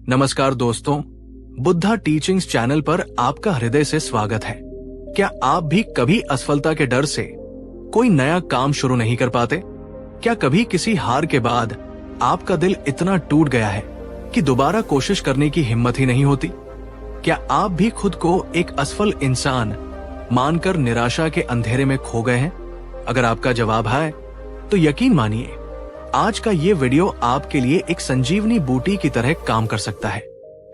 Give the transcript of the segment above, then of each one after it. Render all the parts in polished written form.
नमस्कार दोस्तों, Buddha teachings channel पर आपका हृदय से स्वागत है। क्या आप भी कभी असफलता के डर से कोई नया काम शुरू नहीं कर पाते? क्या कभी किसी हार के बाद आपका दिल इतना टूट गया है कि दोबारा कोशिश करने की हिम्मत ही नहीं होती? क्या आप भी खुद को एक असफल इंसान मानकर निराशा के अंधेरे में खो गए हैं? अगर आपका जवाब है तो यकीन मानिए, आज का ये वीडियो आपके लिए एक संजीवनी बूटी की तरह काम कर सकता है,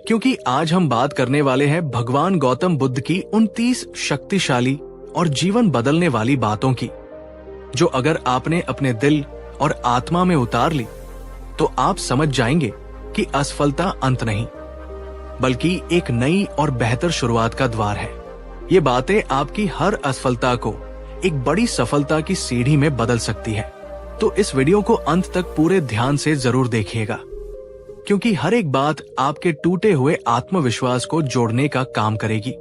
क्योंकि आज हम बात करने वाले हैं भगवान गौतम बुद्ध की 29 शक्तिशाली और जीवन बदलने वाली बातों की, जो अगर आपने अपने दिल और आत्मा में उतार ली तो आप समझ जाएंगे कि असफलता अंत नहीं, बल्कि एक नई और बेहतर शुरुआत का द्वार है। ये बातें आपकी हर असफलता को एक बड़ी सफलता की सीढ़ी में बदल सकती है। तो इस वीडियो को अंत तक पूरे ध्यान से जरूर देखिएगा, क्योंकि हर एक बात आपके टूटे हुए आत्मविश्वास को जोड़ने का काम करेगी।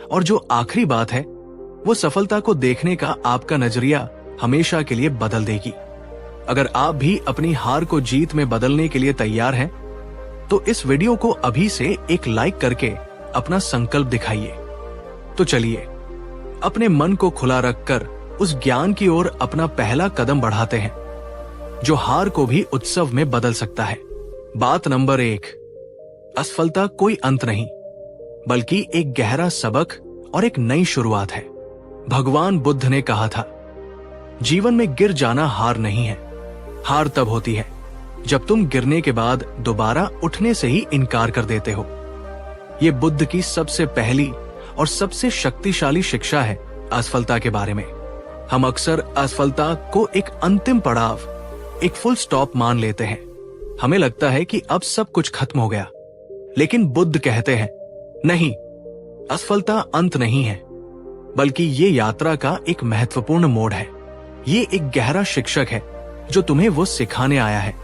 और जो आखिरी बात है, वो सफलता को देखने का आपका नजरिया हमेशा के लिए बदल देगी। अगर आप भी अपनी हार को जीत में बदलने के लिए तैयार हैं, तो इस वीडियो को अभी से एक लाइक करके अपना संकल्प दिखाइए। तो चलिए, अपने मन को खुला रखकर उस ज्ञान की ओर अपना पहला कदम बढ़ाते हैं, जो हार को भी उत्सव में बदल सकता है। बात नंबर 1, असफलता कोई अंत नहीं, बल्कि एक गहरा सबक और एक नई शुरुआत है। भगवान बुद्ध ने कहा था, जीवन में गिर जाना हार नहीं है। हार तब होती है जब तुम गिरने के बाद दोबारा उठने से ही इनकार कर देते हो। ये बुद्ध की सबसे पहली और सबसे शक्तिशाली शिक्षा है असफलता के बारे में। हम अक्सर असफलता को एक अंतिम पड़ाव, एक फुल स्टॉप मान लेते हैं। हमें लगता है कि अब सब कुछ खत्म हो गया, लेकिन बुद्ध कहते हैं, नहीं, असफलता अंत नहीं है, बल्कि ये यात्रा का एक महत्वपूर्ण मोड़ है। ये एक गहरा शिक्षक है जो तुम्हें वो सिखाने आया है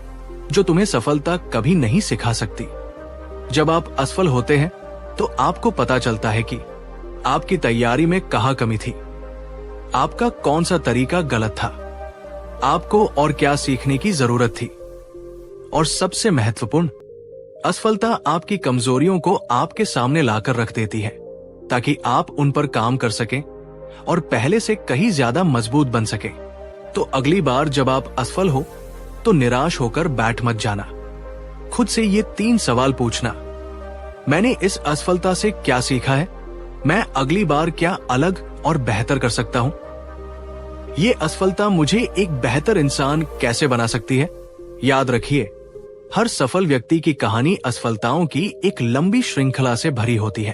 जो तुम्हें सफलता कभी नहीं सिखा सकती। जब आप असफल होते हैं तो आपको पता चलता है कि आपकी तैयारी में कहाँ कमी थी, आपका कौन सा तरीका गलत था, आपको और क्या सीखने की जरूरत थी। और सबसे महत्वपूर्ण, असफलता आपकी कमजोरियों को आपके सामने लाकर रख देती है, ताकि आप उन पर काम कर सकें और पहले से कहीं ज्यादा मजबूत बन सकें। तो अगली बार जब आप असफल हो तो निराश होकर बैठ मत जाना। खुद से ये 3 सवाल पूछना, मैंने इस असफलता से क्या सीखा है? मैं अगली बार क्या अलग और बेहतर कर सकता हूं? ये असफलता मुझे एक बेहतर इंसान कैसे बना सकती है? याद रखिए, हर सफल व्यक्ति की कहानी असफलताओं की एक लंबी श्रृंखला से भरी होती है।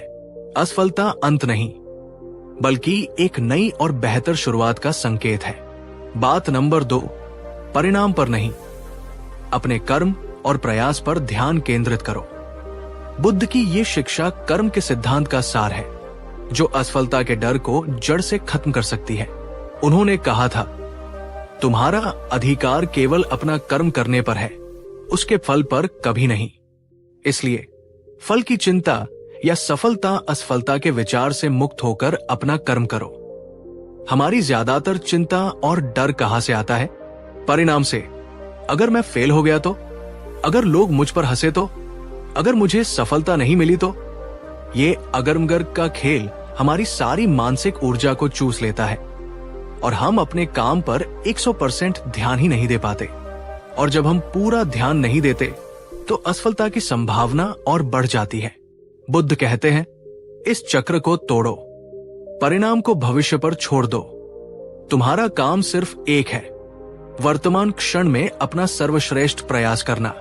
असफलता अंत नहीं, बल्कि एक नई और बेहतर शुरुआत का संकेत है। बात नंबर 2, परिणाम पर नहीं, अपने कर्म और प्रयास पर ध्यान केंद्रित करो। बुद्ध की ये शिक्षा कर्म के सिद्धांत का सार है, जो असफलता के डर को जड़ से खत्म कर सकती है। उन्होंने कहा था, तुम्हारा अधिकार केवल अपना कर्म करने पर है, उसके फल पर कभी नहीं। इसलिए फल की चिंता या सफलता असफलता के विचार से मुक्त होकर अपना कर्म करो। हमारी ज्यादातर चिंता और डर कहां से आता है? परिणाम से। अगर मैं फेल हो गया तो, अगर लोग मुझ पर हंसे तो, अगर मुझे सफलता नहीं मिली तो। ये अगरमगर का खेल हमारी सारी मानसिक ऊर्जा को चूस लेता है और हम अपने काम पर 100% ध्यान ही नहीं दे पाते। और जब हम पूरा ध्यान नहीं देते तो असफलता की संभावना और बढ़ जाती है। बुद्ध कहते हैं, इस चक्र को तोड़ो, परिणाम को भविष्य पर छोड़ दो। तुम्हारा काम सिर्फ एक है, वर्तमान क्षण में अपना सर्वश्रेष्ठ प्रयास करना।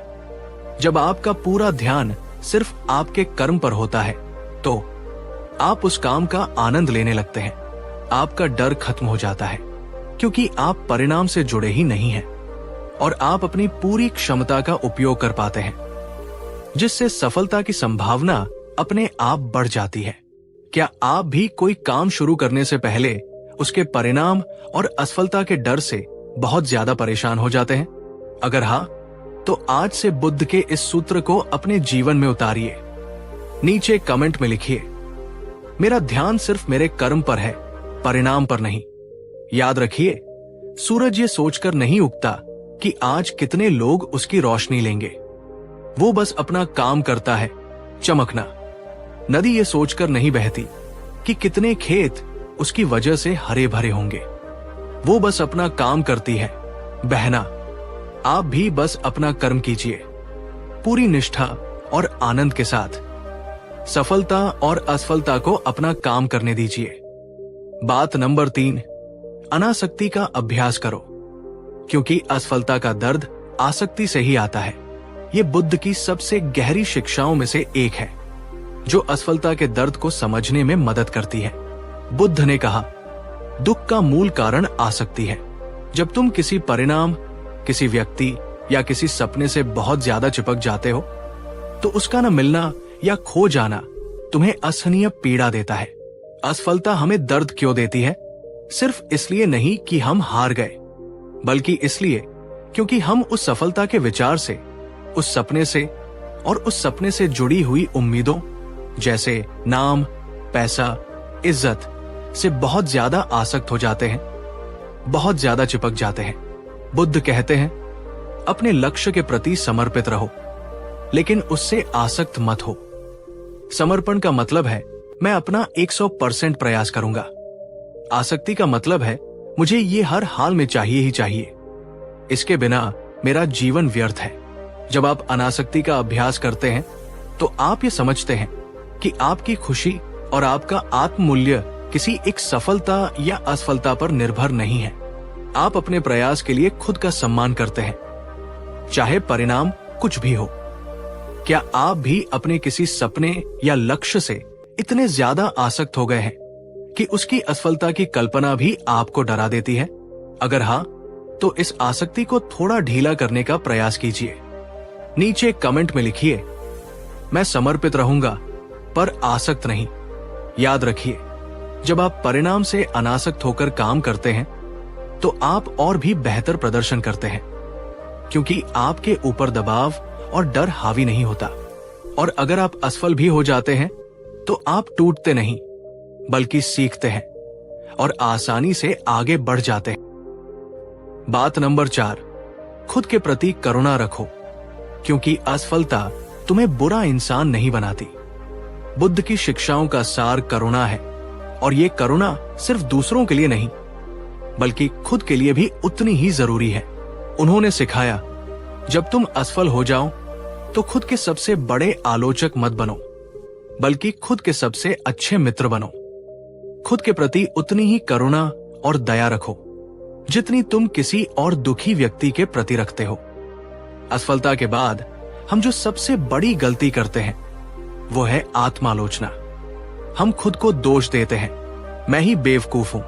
जब आपका पूरा ध्यान सिर्फ आपके कर्म पर होता है तो आप उस काम का आनंद लेने लगते हैं। आपका डर खत्म हो जाता है, क्योंकि आप परिणाम से जुड़े ही नहीं हैं और आप अपनी पूरी क्षमता का उपयोग कर पाते हैं, जिससे सफलता की संभावना अपने आप बढ़ जाती है। क्या आप भी कोई काम शुरू करने से पहले उसके परिणाम और असफलता के डर से बहुत ज्यादा परेशान हो जाते हैं? अगर हाँ, तो आज से बुद्ध के इस सूत्र को अपने जीवन में उतारिए। नीचे कमेंट में लिखिए, मेरा ध्यान सिर्फ मेरे कर्म पर है, परिणाम पर नहीं। याद रखिए, सूरज ये सोचकर नहीं उगता कि आज कितने लोग उसकी रोशनी लेंगे, वो बस अपना काम करता है, चमकना। नदी ये सोचकर नहीं बहती कि कितने खेत उसकी वजह से हरे भरे होंगे। वो बस अपना काम करती है, बहना। आप भी बस अपना कर्म कीजिए, पूरी निष्ठा और आनंद के साथ। सफलता और असफलता को अपना काम करने दीजिए। बात नंबर 3, अनासक्ति का अभ्यास करो, क्योंकि असफलता का दर्द आसक्ति से ही आता है। ये बुद्ध की सबसे गहरी शिक्षाओं में से एक है, जो असफलता के दर्द को समझने में मदद करती है। बुद्ध ने कहा, दुख का मूल कारण आसक्ति है। जब तुम किसी परिणाम, किसी व्यक्ति या किसी सपने से बहुत ज्यादा चिपक जाते हो, तो उसका न मिलना या खो जाना तुम्हें असहनीय पीड़ा देता है। असफलता हमें दर्द क्यों देती है? सिर्फ इसलिए नहीं कि हम हार गए, बल्कि इसलिए क्योंकि हम उस सफलता के विचार से, उस सपने से और उस सपने से जुड़ी हुई उम्मीदों जैसे नाम, पैसा, इज्जत से बहुत ज्यादा आसक्त हो जाते हैं, बहुत ज्यादा चिपक जाते हैं। बुद्ध कहते हैं, अपने लक्ष्य के प्रति समर्पित रहो, लेकिन उससे आसक्त मत हो। समर्पण का मतलब है मैं अपना 100% प्रयास करूंगा। आसक्ति का मतलब है मुझे ये हर हाल में चाहिए ही चाहिए। इसके बिना मेरा जीवन व्यर्थ है। जब आप अनासक्ति का अभ्यास करते हैं तो आप ये समझते हैं कि आपकी खुशी और आपका आत्ममूल्य किसी एक सफलता या असफलता पर निर्भर नहीं है। आप अपने प्रयास के लिए खुद का सम्मान करते हैं, चाहे परिणाम कुछ भी हो। क्या आप भी अपने किसी सपने या लक्ष्य से इतने ज्यादा आसक्त हो गए हैं कि उसकी असफलता की कल्पना भी आपको डरा देती है? अगर हाँ, तो इस आसक्ति को थोड़ा ढीला करने का प्रयास कीजिए। नीचे कमेंट में लिखिए, मैं समर्पित रहूंगा पर आसक्त नहीं। याद रखिए, जब आप परिणाम से अनासक्त होकर काम करते हैं तो आप और भी बेहतर प्रदर्शन करते हैं, क्योंकि आपके ऊपर दबाव और डर हावी नहीं होता। और अगर आप असफल भी हो जाते हैं तो आप टूटते नहीं, बल्कि सीखते हैं और आसानी से आगे बढ़ जाते हैं। बात नंबर 4, खुद के प्रति करुणा रखो, क्योंकि असफलता तुम्हें बुरा इंसान नहीं बनाती। बुद्ध की शिक्षाओं का सार करुणा है, और ये करुणा सिर्फ दूसरों के लिए नहीं, बल्कि खुद के लिए भी उतनी ही जरूरी है। उन्होंने सिखाया, जब तुम असफल हो जाओ तो खुद के सबसे बड़े आलोचक मत बनो, बल्कि खुद के सबसे अच्छे मित्र बनो। खुद के प्रति उतनी ही करुणा और दया रखो जितनी तुम किसी और दुखी व्यक्ति के प्रति रखते हो। असफलता के बाद हम जो सबसे बड़ी गलती करते हैं वो है आत्मालोचना। हम खुद को दोष देते हैं, मैं ही बेवकूफ हूं,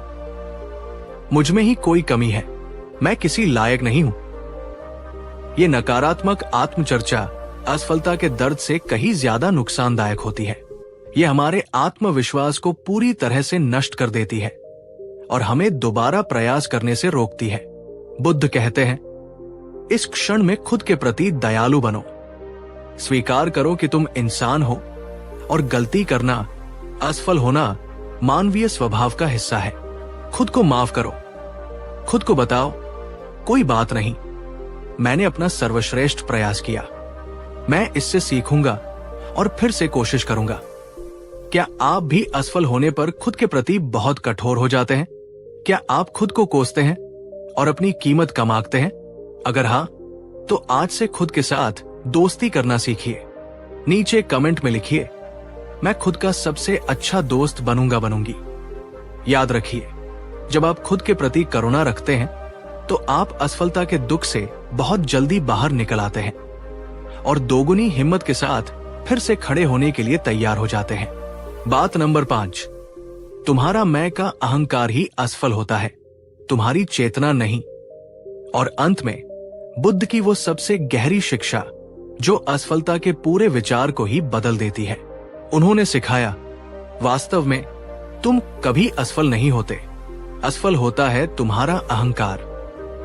मुझ में ही कोई कमी है, मैं किसी लायक नहीं हूं। ये नकारात्मक आत्मचर्चा असफलता के दर्द से कहीं ज्यादा नुकसानदायक होती है। ये हमारे आत्मविश्वास को पूरी तरह से नष्ट कर देती है और हमें दोबारा प्रयास करने से रोकती है। बुद्ध कहते हैं, इस क्षण में खुद के प्रति दयालु बनो। स्वीकार करो कि तुम इंसान हो और गलती करना, असफल होना मानवीय स्वभाव का हिस्सा है। खुद को माफ करो, खुद को बताओ, कोई बात नहीं, मैंने अपना सर्वश्रेष्ठ प्रयास किया, मैं इससे सीखूंगा और फिर से कोशिश करूंगा। क्या आप भी असफल होने पर खुद के प्रति बहुत कठोर हो जाते हैं? क्या आप खुद को कोसते हैं और अपनी कीमत कम आंकते हैं? अगर हाँ, तो आज से खुद के साथ दोस्ती करना सीखिए। नीचे कमेंट में लिखिए, मैं खुद का सबसे अच्छा दोस्त बनूंगी। याद रखिए, जब आप खुद के प्रति करुणा रखते हैं तो आप असफलता के दुख से बहुत जल्दी बाहर निकल आते हैं और दोगुनी हिम्मत के साथ फिर से खड़े होने के लिए तैयार हो जाते हैं। बात नंबर 5, तुम्हारा मैं का अहंकार ही असफल होता है, तुम्हारी चेतना नहीं। और अंत में बुद्ध की वो सबसे गहरी शिक्षा जो असफलता के पूरे विचार को ही बदल देती है। उन्होंने सिखाया, वास्तव में तुम कभी असफल नहीं होते, असफल होता है तुम्हारा अहंकार,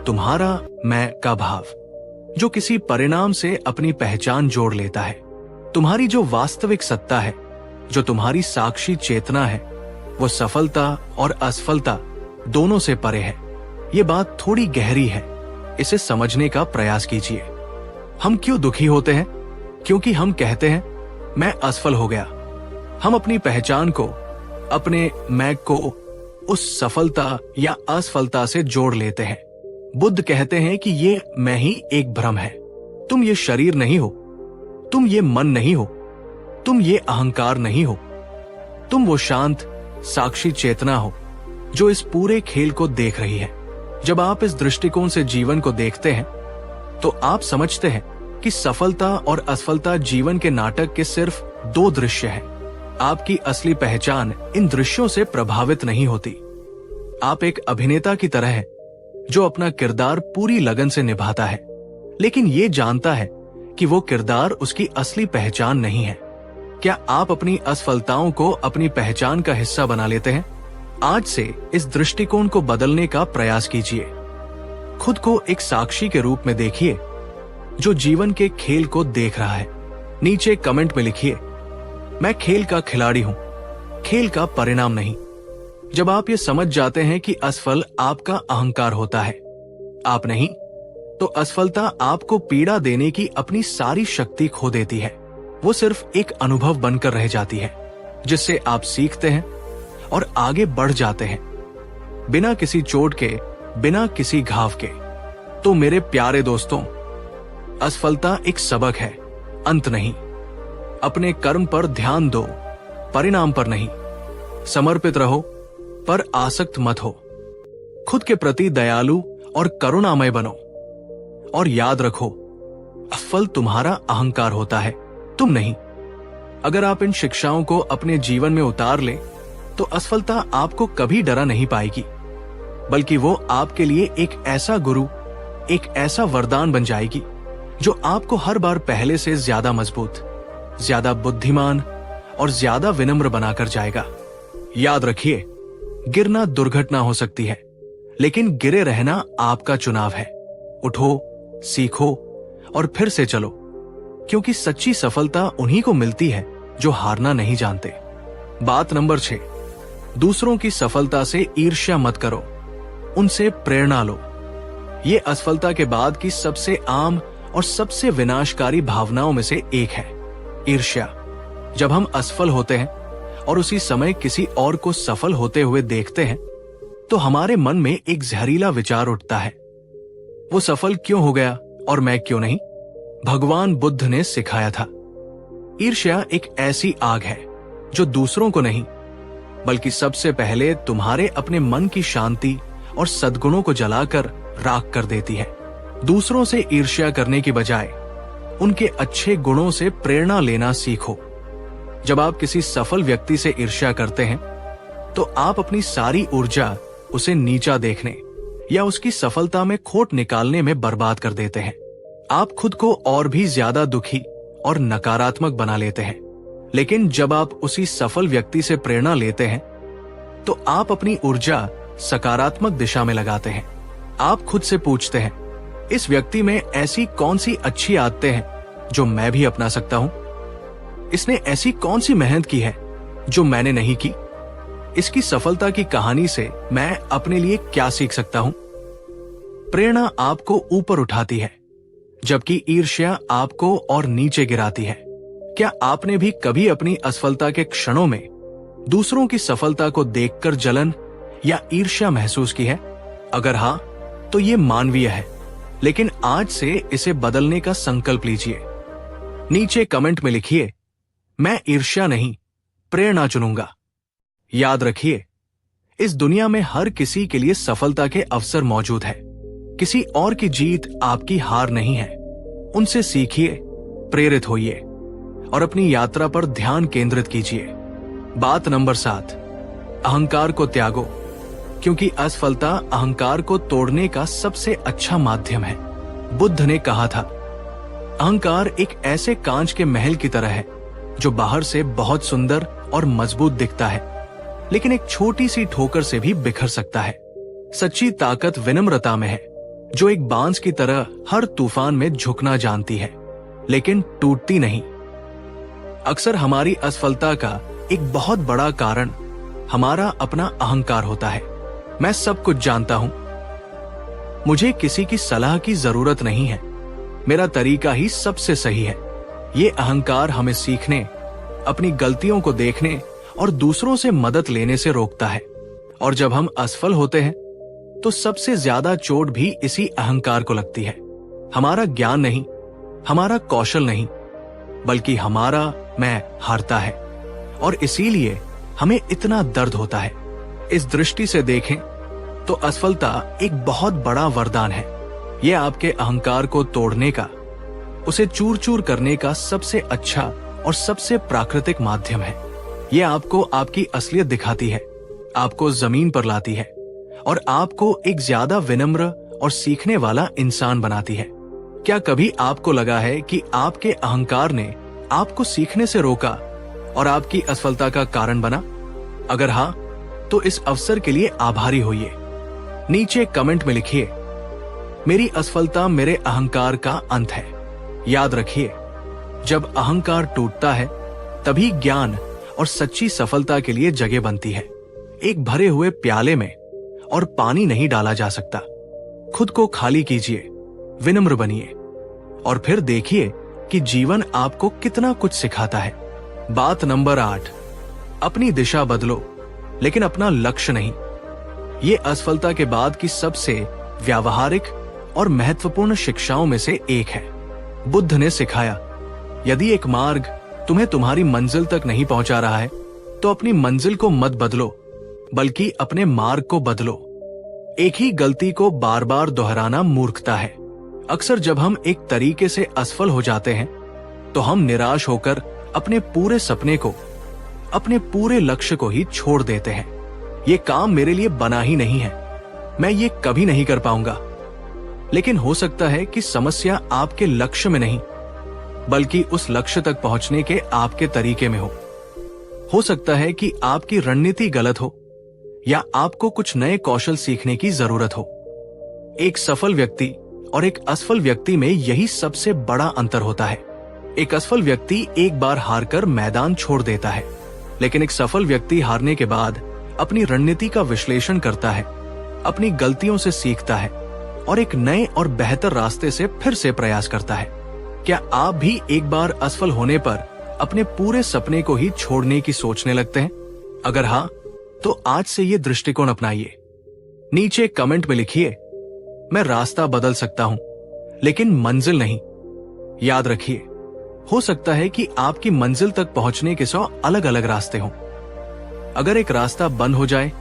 तुम्हारा मैं का भाव, जो किसी परिणाम से अपनी पहचान जोड़ लेता है। तुम्हारी जो वास्तविक सत्ता है, जो तुम्हारी साक्षी चेतना है, वो सफलता और असफलता दोनों से परे है। ये बात थोड़ी गहरी है, इसे समझने का प्रयास कीजिए। हम क्यों दुखी होते हैं? क्योंकि हम कहते हैं मैं असफल हो गया। हम अपनी पहचान को, अपने मैं को उस सफलता या असफलता से जोड़ लेते हैं। बुद्ध कहते हैं कि ये मैं ही एक भ्रम है। तुम ये शरीर नहीं हो, तुम ये मन नहीं हो, तुम ये अहंकार नहीं हो, तुम वो शांत साक्षी चेतना हो जो इस पूरे खेल को देख रही है। जब आप इस दृष्टिकोण से जीवन को देखते हैं तो आप समझते हैं कि सफलता और असफलता जीवन के नाटक के सिर्फ दो दृश्य हैं। आपकी असली पहचान इन दृश्यों से प्रभावित नहीं होती। आप एक अभिनेता की तरह हैं जो अपना किरदार पूरी लगन से निभाता है, लेकिन ये जानता है कि वो किरदार उसकी असली पहचान नहीं है। क्या आप अपनी असफलताओं को अपनी पहचान का हिस्सा बना लेते हैं? आज से इस दृष्टिकोण को बदलने का प्रयास कीजिए। खुद को एक साक्षी के रूप में देखिए जो जीवन के खेल को देख रहा है। नीचे कमेंट में लिखिए, मैं खेल का खिलाड़ी हूं, खेल का परिणाम नहीं। जब आप ये समझ जाते हैं कि असफल आपका अहंकार होता है, आप नहीं, तो असफलता आपको पीड़ा देने की अपनी सारी शक्ति खो देती है। वो सिर्फ एक अनुभव बनकर रह जाती है जिससे आप सीखते हैं और आगे बढ़ जाते हैं, बिना किसी चोट के, बिना किसी घाव के। तो मेरे प्यारे दोस्तों, असफलता एक सबक है, अंत नहीं। अपने कर्म पर ध्यान दो, परिणाम पर नहीं। समर्पित रहो पर आसक्त मत हो। खुद के प्रति दयालु और करुणामय बनो और याद रखो, असफल तुम्हारा अहंकार होता है, तुम नहीं। अगर आप इन शिक्षाओं को अपने जीवन में उतार लें तो असफलता आपको कभी डरा नहीं पाएगी, बल्कि वो आपके लिए एक ऐसा गुरु, एक ऐसा वरदान बन जाएगी जो आपको हर बार पहले से ज्यादा मजबूत, ज्यादा बुद्धिमान और ज्यादा विनम्र बनाकर जाएगा। याद रखिए, गिरना दुर्घटना हो सकती है, लेकिन गिरे रहना आपका चुनाव है। उठो, सीखो और फिर से चलो, क्योंकि सच्ची सफलता उन्हीं को मिलती है जो हारना नहीं जानते। बात नंबर 6, दूसरों की सफलता से ईर्ष्या मत करो, उनसे प्रेरणा लो। ये असफलता के बाद की सबसे आम और सबसे विनाशकारी भावनाओं में से एक है, ईर्ष्या। जब हम असफल होते हैं और उसी समय किसी और को सफल होते हुए देखते हैं तो हमारे मन में एक जहरीला विचार उठता है, वो सफल क्यों हो गया और मैं क्यों नहीं? भगवान बुद्ध ने सिखाया था, ईर्ष्या एक ऐसी आग है जो दूसरों को नहीं, बल्कि सबसे पहले तुम्हारे अपने मन की शांति और सद्गुणों को जलाकर राख कर देती है। दूसरों से ईर्ष्या करने की बजाय उनके अच्छे गुणों से प्रेरणा लेना सीखो। जब आप किसी सफल व्यक्ति से ईर्ष्या करते हैं तो आप अपनी सारी ऊर्जा उसे नीचा देखने या उसकी सफलता में खोट निकालने में बर्बाद कर देते हैं। आप खुद को और भी ज्यादा दुखी और नकारात्मक बना लेते हैं। लेकिन जब आप उसी सफल व्यक्ति से प्रेरणा लेते हैं तो आप अपनी ऊर्जा सकारात्मक दिशा में लगाते हैं। आप खुद से पूछते हैं, इस व्यक्ति में ऐसी कौन सी अच्छी आदतें हैं जो मैं भी अपना सकता हूं? इसने ऐसी कौन सी मेहनत की है जो मैंने नहीं की? इसकी सफलता की कहानी से मैं अपने लिए क्या सीख सकता हूं? प्रेरणा आपको ऊपर उठाती है, जबकि ईर्ष्या आपको और नीचे गिराती है। क्या आपने भी कभी अपनी असफलता के क्षणों में दूसरों की सफलता को देखकर जलन या ईर्ष्या महसूस की है? अगर हाँ, तो ये मानवीय है, लेकिन आज से इसे बदलने का संकल्प लीजिए। नीचे कमेंट में लिखिए, मैं ईर्ष्या नहीं, प्रेरणा चुनूंगा। याद रखिए, इस दुनिया में हर किसी के लिए सफलता के अवसर मौजूद है। किसी और की जीत आपकी हार नहीं है। उनसे सीखिए, प्रेरित होइए और अपनी यात्रा पर ध्यान केंद्रित कीजिए। बात नंबर 7, अहंकार को त्यागो, क्योंकि असफलता अहंकार को तोड़ने का सबसे अच्छा माध्यम है। बुद्ध ने कहा था, अहंकार एक ऐसे कांच के महल की तरह है जो बाहर से बहुत सुंदर और मजबूत दिखता है, लेकिन एक छोटी सी ठोकर से भी बिखर सकता है। सच्ची ताकत विनम्रता में है, जो एक बांस की तरह हर तूफान में झुकना जानती है, लेकिन टूटती नहीं। अक्सर हमारी असफलता का एक बहुत बड़ा कारण हमारा अपना अहंकार होता है। मैं सब कुछ जानता हूं, मुझे किसी की सलाह की जरूरत नहीं है, मेरा तरीका ही सबसे सही है। ये अहंकार हमें सीखने, अपनी गलतियों को देखने और दूसरों से मदद लेने से रोकता है। और जब हम असफल होते हैं तो सबसे ज्यादा चोट भी इसी अहंकार को लगती है। हमारा ज्ञान नहीं, हमारा कौशल नहीं, बल्कि हमारा मैं हारता है, और इसीलिए हमें इतना दर्द होता है। इस दृष्टि से देखें तो असफलता एक बहुत बड़ा वरदान है। यह आपके अहंकार को तोड़ने का, उसे चूर चूर करने का सबसे अच्छा और सबसे प्राकृतिक माध्यम है। यह आपको आपकी असलियत दिखाती है, आपको जमीन पर लाती है और आपको एक ज्यादा विनम्र और सीखने वाला इंसान बनाती है। क्या कभी आपको लगा है कि आपके अहंकार ने आपको सीखने से रोका और आपकी असफलता का कारण बना? अगर हाँ, तो इस अवसर के लिए आभारी होइए। नीचे कमेंट में लिखिए, मेरी असफलता मेरे अहंकार का अंत है। याद रखिए, जब अहंकार टूटता है तभी ज्ञान और सच्ची सफलता के लिए जगह बनती है। एक भरे हुए प्याले में और पानी नहीं डाला जा सकता। खुद को खाली कीजिए, विनम्र बनिए और फिर देखिए कि जीवन आपको कितना कुछ सिखाता है। बात नंबर 8, अपनी दिशा बदलो लेकिन अपना लक्ष्य नहीं। ये असफलता के बाद की सबसे व्यावहारिक और महत्वपूर्ण शिक्षाओं में से एक है। बुद्ध ने सिखाया, यदि एक मार्ग तुम्हें तुम्हारी मंजिल तक नहीं पहुंचा रहा है तो अपनी मंजिल को मत बदलो, बल्कि अपने मार्ग को बदलो। एक ही गलती को बार बार दोहराना मूर्खता है। अक्सर जब हम एक तरीके से असफल हो जाते हैं तो हम निराश होकर अपने पूरे सपने को, अपने पूरे लक्ष्य को ही छोड़ देते हैं। ये काम मेरे लिए बना ही नहीं है, मैं ये कभी नहीं कर पाऊंगा। लेकिन हो सकता है कि समस्या आपके लक्ष्य में नहीं, बल्कि उस लक्ष्य तक पहुंचने के आपके तरीके में हो सकता है कि आपकी रणनीति गलत हो या आपको कुछ नए कौशल सीखने की जरूरत हो। एक सफल व्यक्ति और एक असफल व्यक्ति में यही सबसे बड़ा अंतर होता है। एक असफल व्यक्ति एक बार हारकर मैदान छोड़ देता है, लेकिन एक सफल व्यक्ति हारने के बाद अपनी रणनीति का विश्लेषण करता है, अपनी गलतियों से सीखता है और एक नए और बेहतर रास्ते से फिर से प्रयास करता है। क्या आप भी एक बार असफल होने पर अपने पूरे सपने को ही छोड़ने की सोचने लगते हैं? अगर हाँ, तो आज से ये दृष्टिकोण अपनाइए। नीचे कमेंट में लिखिए, मैं रास्ता बदल सकता हूं लेकिन मंजिल नहीं। याद रखिए, हो सकता है कि आपकी मंजिल तक पहुंचने के 100 अलग अलग रास्ते हों। अगर एक रास्ता बंद हो जाए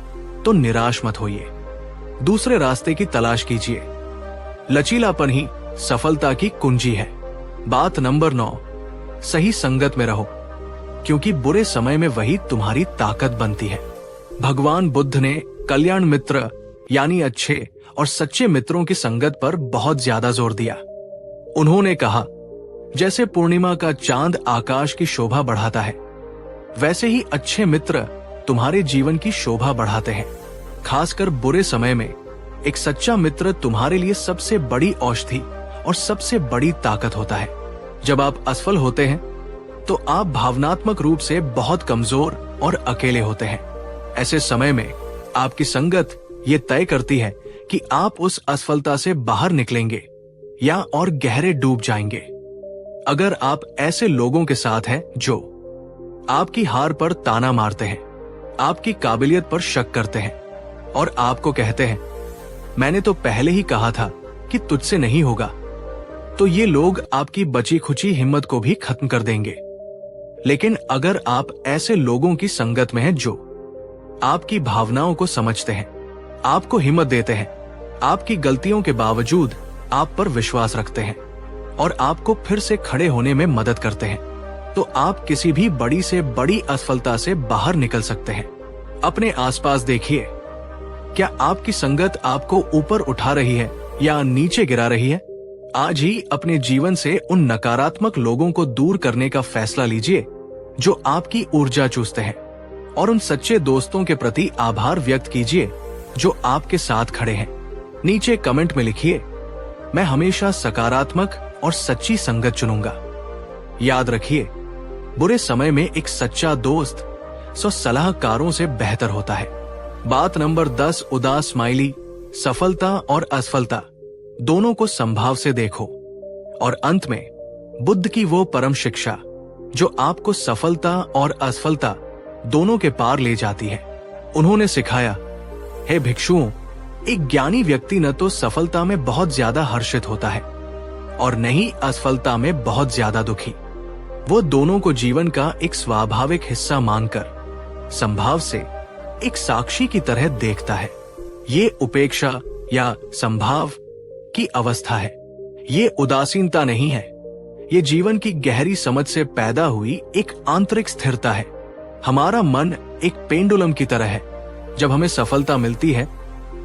तो निराश मत होइए, दूसरे रास्ते की तलाश कीजिए। लचीलापन ही सफलता की कुंजी है। बात नंबर 9, सही संगत में रहो, क्योंकि बुरे समय में वही तुम्हारी ताकत बनती है। भगवान बुद्ध ने कल्याण मित्र यानी अच्छे और सच्चे मित्रों की संगत पर बहुत ज्यादा जोर दिया। उन्होंने कहा, जैसे पूर्णिमा का चांद आकाश की शोभा बढ़ाता है, वैसे ही अच्छे मित्र तुम्हारे जीवन की शोभा बढ़ाते हैं। खासकर बुरे समय में एक सच्चा मित्र तुम्हारे लिए सबसे बड़ी औषधि और सबसे बड़ी ताकत होता है। जब आप असफल होते हैं तो आप भावनात्मक रूप से बहुत कमजोर और अकेले होते हैं। ऐसे समय में आपकी संगत ये तय करती है कि आप उस असफलता से बाहर निकलेंगे या और गहरे डूब जाएंगे। अगर आप ऐसे लोगों के साथ हैं जो आपकी हार पर ताना मारते हैं, आपकी काबिलियत पर शक करते हैं और आपको कहते हैं, मैंने तो पहले ही कहा था कि तुझसे नहीं होगा, तो ये लोग आपकी बची खुची हिम्मत को भी खत्म कर देंगे। लेकिन अगर आप ऐसे लोगों की संगत में हैं जो आपकी भावनाओं को समझते हैं, आपको हिम्मत देते हैं, आपकी गलतियों के बावजूद आप पर विश्वास रखते हैं और आपको फिर से खड़े होने में मदद करते हैं, तो आप किसी भी बड़ी से बड़ी असफलता से बाहर निकल सकते हैं। अपने आसपास देखिए, क्या आपकी संगत आपको ऊपर उठा रही है या नीचे गिरा रही है? आज ही अपने जीवन से उन नकारात्मक लोगों को दूर करने का फैसला लीजिए जो आपकी ऊर्जा चूसते हैं, और उन सच्चे दोस्तों के प्रति आभार व्यक्त कीजिए जो आपके साथ खड़े हैं। नीचे कमेंट में लिखिए, मैं हमेशा सकारात्मक और सच्ची संगत चुनूंगा। याद रखिए, बुरे समय में एक सच्चा दोस्त 100 सलाहकारों से बेहतर होता है। बात नंबर 10, उदास स्माइली, सफलता और असफलता दोनों को संभाव से देखो और अंत में बुद्ध की वो परम शिक्षा जो आपको सफलता और असफलता दोनों के पार ले जाती है। उन्होंने सिखाया, हे भिक्षुओं, एक ज्ञानी व्यक्ति न तो सफलता में बहुत ज्यादा हर्षित होता है और न ही असफलता में बहुत ज्यादा दुखी। वो दोनों को जीवन का एक स्वाभाविक हिस्सा मानकर संभाव से एक साक्षी की तरह देखता है। ये उपेक्षा या संभाव की अवस्था है। ये उदासीनता नहीं है। ये जीवन की गहरी समझ से पैदा हुई एक आंतरिक स्थिरता है। हमारा मन एक पेंडुलम की तरह है। जब हमें सफलता मिलती है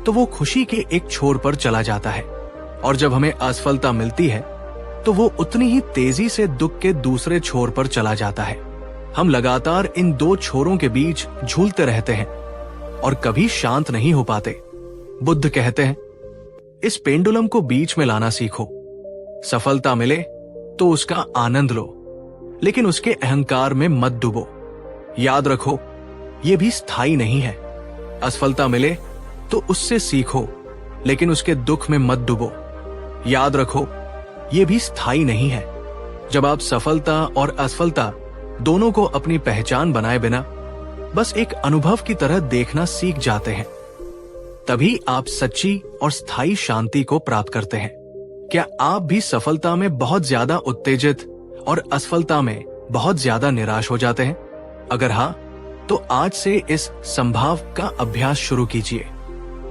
तो वो खुशी के एक छोर पर चला जाता है और जब हमें असफलता मिलती है तो वो उतनी ही तेजी से दुख के दूसरे छोर पर चला जाता है। हम लगातार इन दो छोरों के बीच झूलते रहते हैं और कभी शांत नहीं हो पाते। बुद्ध कहते हैं, इस पेंडुलम को बीच में लाना सीखो। सफलता मिले तो उसका आनंद लो, लेकिन उसके अहंकार में मत डूबो। याद रखो, ये भी स्थायी नहीं है। असफलता मिले तो उससे सीखो, लेकिन उसके दुख में मत डूबो। याद रखो, ये भी स्थायी नहीं है। जब आप सफलता और असफलता दोनों को अपनी पहचान बनाए बिना बस एक अनुभव की तरह देखना सीख जाते हैं, तभी आप सच्ची और स्थायी शांति को प्राप्त करते हैं। क्या आप भी सफलता में बहुत ज्यादा उत्तेजित और असफलता में बहुत ज्यादा निराश हो जाते हैं? अगर हाँ, तो आज से इस संभाव का अभ्यास शुरू कीजिए।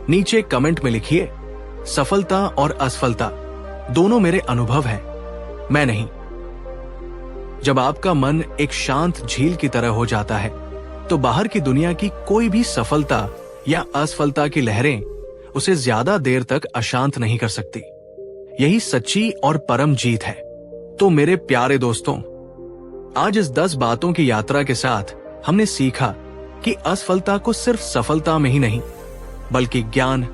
नीचे कमेंट में लिखिए, सफलता और असफलता दोनों मेरे अनुभव हैं, मैं नहीं। जब आपका मन एक शांत झील की तरह हो जाता है तो बाहर की दुनिया की कोई भी सफलता या असफलता की लहरें उसे ज्यादा देर तक अशांत नहीं कर सकती। यही सच्ची और परम जीत है। तो मेरे प्यारे दोस्तों, आज इस 10 बातों की यात्रा के साथ हमने सीखा कि असफलता को सिर्फ सफलता में ही नहीं, बल्कि ज्ञान,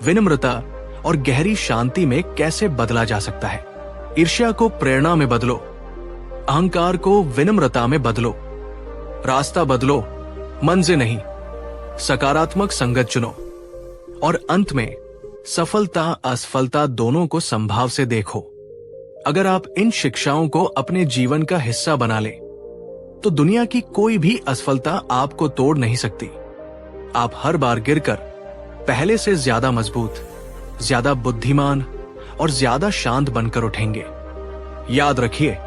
विनम्रता और गहरी शांति में कैसे बदला जा सकता है। ईर्ष्या को प्रेरणा में बदलो, अहंकार को विनम्रता में बदलो, रास्ता बदलो, मंजिल नहीं। सकारात्मक संगत चुनो और अंत में सफलता असफलता दोनों को संभाव से देखो। अगर आप इन शिक्षाओं को अपने जीवन का हिस्सा बना लें तो दुनिया की कोई भी असफलता आपको तोड़ नहीं सकती। आप हर बार गिरकर पहले से ज्यादा मजबूत, ज्यादा बुद्धिमान और ज्यादा शांत बनकर उठेंगे। याद रखिए,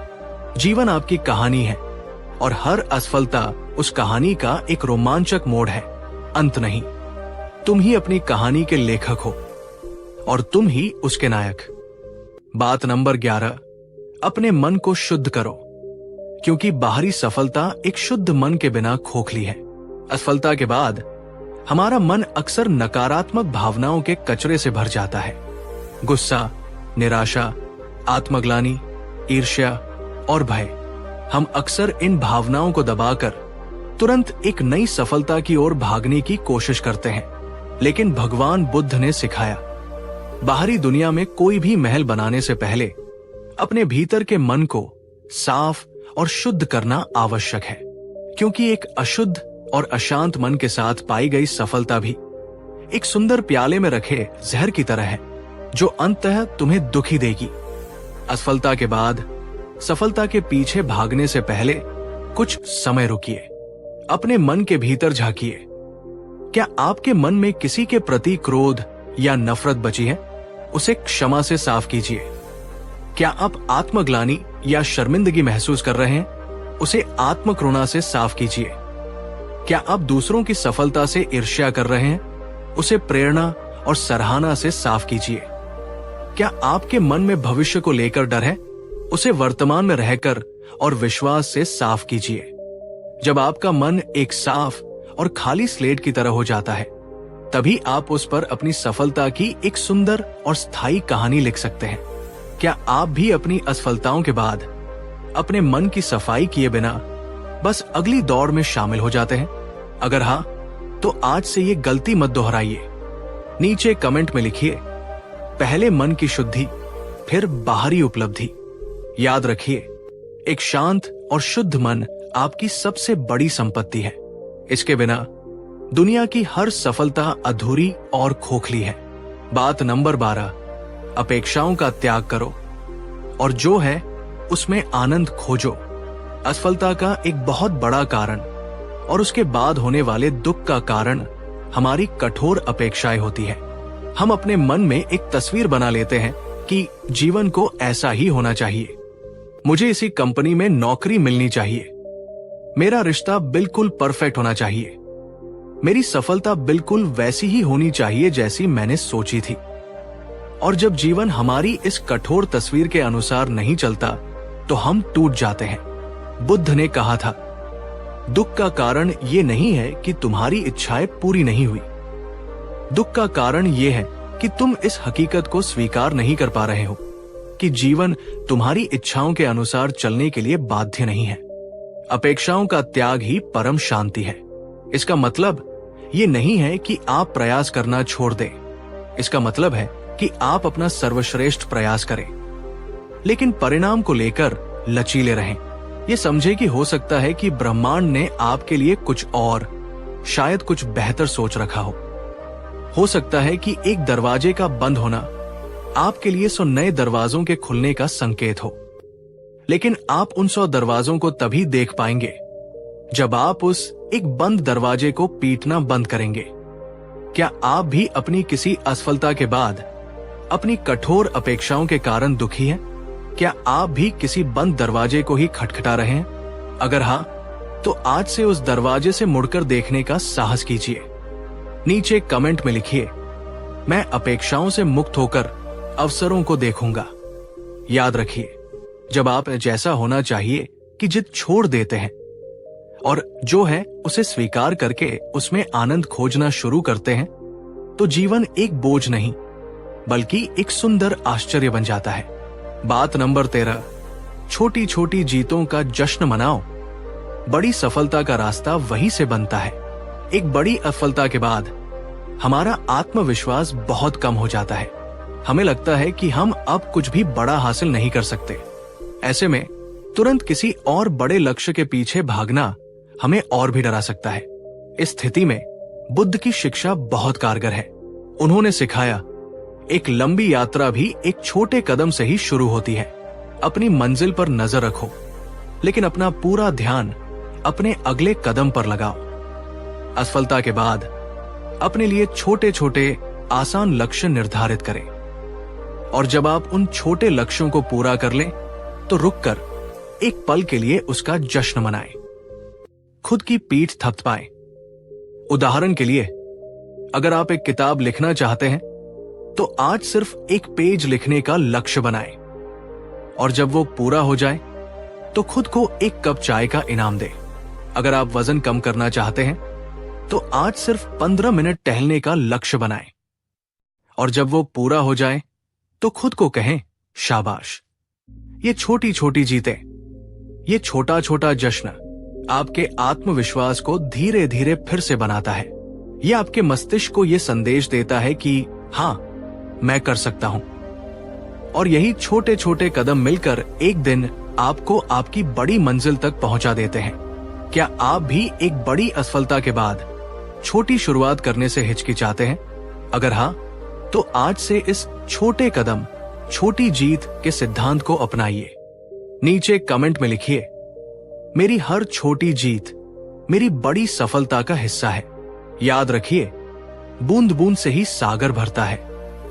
जीवन आपकी कहानी है और हर असफलता उस कहानी का एक रोमांचक मोड़ है, अंत नहीं। तुम ही अपनी कहानी के लेखक हो और तुम ही उसके नायक। बात नंबर 11, अपने मन को शुद्ध करो, क्योंकि बाहरी सफलता एक शुद्ध मन के बिना खोखली है। असफलता के बाद हमारा मन अक्सर नकारात्मक भावनाओं के कचरे से भर जाता है। गुस्सा, निराशा, आत्मग्लानि, ईर्ष्या और भय। हम अक्सर इन भावनाओं को दबाकर तुरंत एक नई सफलता की ओर भागने की कोशिश करते हैं, लेकिन भगवान बुद्ध ने सिखाया, बाहरी दुनिया में कोई भी महल बनाने से पहले अपने भीतर के मन को साफ और शुद्ध करना आवश्यक है, क्योंकि एक अशुद्ध और अशांत मन के साथ पाई गई सफलता भी एक सुंदर प्याले में रखे जहर की तरह है, जो अंततः तुम्हें दुखी देगी। असफलता के बाद सफलता के पीछे भागने से पहले कुछ समय रुकिए, अपने मन के भीतर झांकिए। क्या आपके मन में किसी के प्रति क्रोध या नफरत बची है? उसे क्षमा से साफ कीजिए। क्या आप आत्मग्लानि या शर्मिंदगी महसूस कर रहे हैं? उसे आत्मकरुणा से साफ कीजिए। क्या आप दूसरों की सफलता से ईर्ष्या कर रहे हैं? उसे प्रेरणा और सराहना से साफ कीजिए। क्या आपके मन में भविष्य को लेकर डर है? उसे वर्तमान में रहकर और विश्वास से साफ कीजिए। जब आपका मन एक साफ और खाली स्लेट की तरह हो जाता है, तभी आप उस पर अपनी सफलता की एक सुंदर और स्थायी कहानी लिख सकते हैं। क्या आप भी अपनी असफलताओं के बाद अपने मन की सफाई किए बिना बस अगली दौड़ में शामिल हो जाते हैं? अगर हाँ, तो आज से ये गलती मत दोहराइए। नीचे कमेंट में लिखिए, पहले मन की शुद्धि, फिर बाहरी उपलब्धि। याद रखिए, एक शांत और शुद्ध मन आपकी सबसे बड़ी संपत्ति है। इसके बिना दुनिया की हर सफलता अधूरी और खोखली है। बात नंबर 12, अपेक्षाओं का त्याग करो और जो है उसमें आनंद खोजो। असफलता का एक बहुत बड़ा कारण और उसके बाद होने वाले दुख का कारण हमारी कठोर अपेक्षाएं होती है। हम अपने मन में एक तस्वीर बना लेते हैं कि जीवन को ऐसा ही होना चाहिए, मुझे इसी कंपनी में नौकरी मिलनी चाहिए, मेरा रिश्ता बिल्कुल परफेक्ट होना चाहिए, मेरी सफलता बिल्कुल वैसी ही होनी चाहिए जैसी मैंने सोची थी। और जब जीवन हमारी इस कठोर तस्वीर के अनुसार नहीं चलता तो हम टूट जाते हैं। बुद्ध ने कहा था, दुख का कारण ये नहीं है कि तुम्हारी इच्छाएं पूरी नहीं हुई, दुख का कारण ये है कि तुम इस हकीकत को स्वीकार नहीं कर पा रहे हो कि जीवन तुम्हारी इच्छाओं के अनुसार चलने के लिए बाध्य नहीं है। अपेक्षाओं का त्याग ही परम शांति है। इसका मतलब ये नहीं है कि आप प्रयास करना छोड़ दें, इसका मतलब है कि आप अपना सर्वश्रेष्ठ प्रयास करें, लेकिन परिणाम को लेकर लचीले रहें। ये समझे कि हो सकता है कि ब्रह्मांड ने आपके लिए कुछ और, शायद कुछ बेहतर सोच रखा हो सकता है कि एक दरवाजे का बंद होना आपके लिए 100 नए दरवाजों के खुलने का संकेत हो, लेकिन आप उन 100 दरवाजों को तभी देख पाएंगे जब आप उस एक बंद दरवाजे को पीटना बंद करेंगे। क्या आप भी अपनी किसी असफलता के बाद अपनी कठोर अपेक्षाओं के कारण दुखी हैं? क्या आप भी किसी बंद दरवाजे को ही खटखटा रहे हैं? अगर हाँ, तो आज से उस दरवाजे से मुड़कर देखने का साहस कीजिए। नीचे कमेंट में लिखिए, मैं अपेक्षाओं से मुक्त होकर अवसरों को देखूंगा। याद रखिए, जब आप जैसा होना चाहिए कि जिद छोड़ देते हैं और जो है उसे स्वीकार करके उसमें आनंद खोजना शुरू करते हैं, तो जीवन एक बोझ नहीं बल्कि एक सुंदर आश्चर्य बन जाता है। बात नंबर 13, छोटी छोटी जीतों का जश्न मनाओ। बड़ी सफलता का रास्ता वहीं से बनता है। एक बड़ी असफलता के बाद हमारा आत्मविश्वास बहुत कम हो जाता है। हमें लगता है कि हम अब कुछ भी बड़ा हासिल नहीं कर सकते। ऐसे में तुरंत किसी और बड़े लक्ष्य के पीछे भागना हमें और भी डरा सकता है। इस स्थिति में बुद्ध की शिक्षा बहुत कारगर है। उन्होंने सिखाया, एक लंबी यात्रा भी एक छोटे कदम से ही शुरू होती है। अपनी मंजिल पर नजर रखो, लेकिन अपना पूरा ध्यान अपने अगले कदम पर लगाओ। असफलता के बाद अपने लिए छोटे छोटे आसान लक्ष्य निर्धारित करें, और जब आप उन छोटे लक्ष्यों को पूरा कर लें तो रुककर एक पल के लिए उसका जश्न मनाएं। खुद की पीठ थपथपाएं। उदाहरण के लिए, अगर आप एक किताब लिखना चाहते हैं तो आज सिर्फ एक पेज लिखने का लक्ष्य बनाएं, और जब वो पूरा हो जाए तो खुद को एक कप चाय का इनाम दें। अगर आप वजन कम करना चाहते हैं तो आज सिर्फ 15 मिनट टहलने का लक्ष्य बनाएं, और जब वो पूरा हो जाए तो खुद को कहें, शाबाश। ये छोटी छोटी जीतें, ये छोटा छोटा जश्न आपके आत्मविश्वास को धीरे धीरे फिर से बनाता है। ये आपके मस्तिष्क को ये संदेश देता है कि हाँ, मैं कर सकता हूं। और यही छोटे छोटे कदम मिलकर एक दिन आपको आपकी बड़ी मंजिल तक पहुंचा देते हैं। क्या आप भी एक बड़ी असफलता के बाद छोटी शुरुआत करने से हिचकिचाते हैं? अगर हाँ, तो आज से इस छोटे कदम, छोटी जीत के सिद्धांत को अपनाइए। नीचे कमेंट में लिखिए, मेरी हर छोटी जीत मेरी बड़ी सफलता का हिस्सा है। याद रखिए, बूंद बूंद से ही सागर भरता है।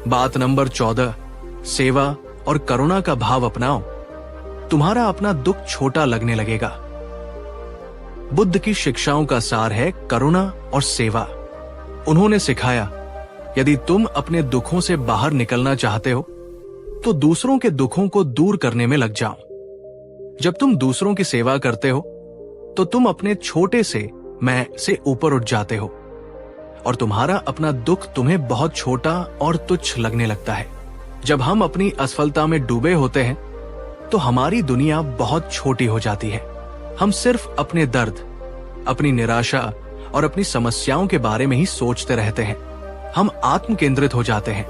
बात नंबर 14, सेवा और करुणा का भाव अपनाओ। तुम्हारा अपना दुख छोटा लगने लगेगा। बुद्ध की शिक्षाओं का सार है करुणा और सेवा। उन्होंने सिखाया, यदि तुम अपने दुखों से बाहर निकलना चाहते हो तो दूसरों के दुखों को दूर करने में लग जाओ। जब तुम दूसरों की सेवा करते हो तो तुम अपने छोटे से मैं से ऊपर उठ जाते हो, और तुम्हारा अपना दुख तुम्हें बहुत छोटा और तुच्छ लगने लगता है। जब हम अपनी असफलता में डूबे होते हैं तो हमारी दुनिया बहुत छोटी हो जाती है। हम सिर्फ अपने दर्द, अपनी निराशा और अपनी समस्याओं के बारे में ही सोचते रहते हैं। हम आत्म केंद्रित हो जाते हैं।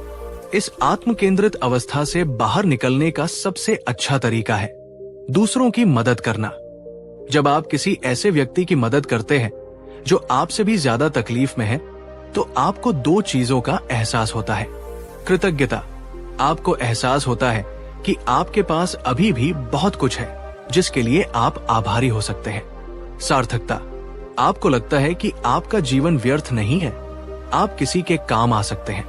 इस आत्म केंद्रित अवस्था से बाहर निकलने का सबसे अच्छा तरीका है दूसरों की मदद करना। जब आप किसी ऐसे व्यक्ति की मदद करते हैं जो आपसे भी ज्यादा तकलीफ में है, तो आपको 2 चीजों का एहसास होता है। कृतज्ञता, आपको एहसास होता है कि आपके पास अभी भी बहुत कुछ है जिसके लिए आप आभारी हो सकते हैं। सार्थकता, आपको लगता है कि आपका जीवन व्यर्थ नहीं है, आप किसी के काम आ सकते हैं।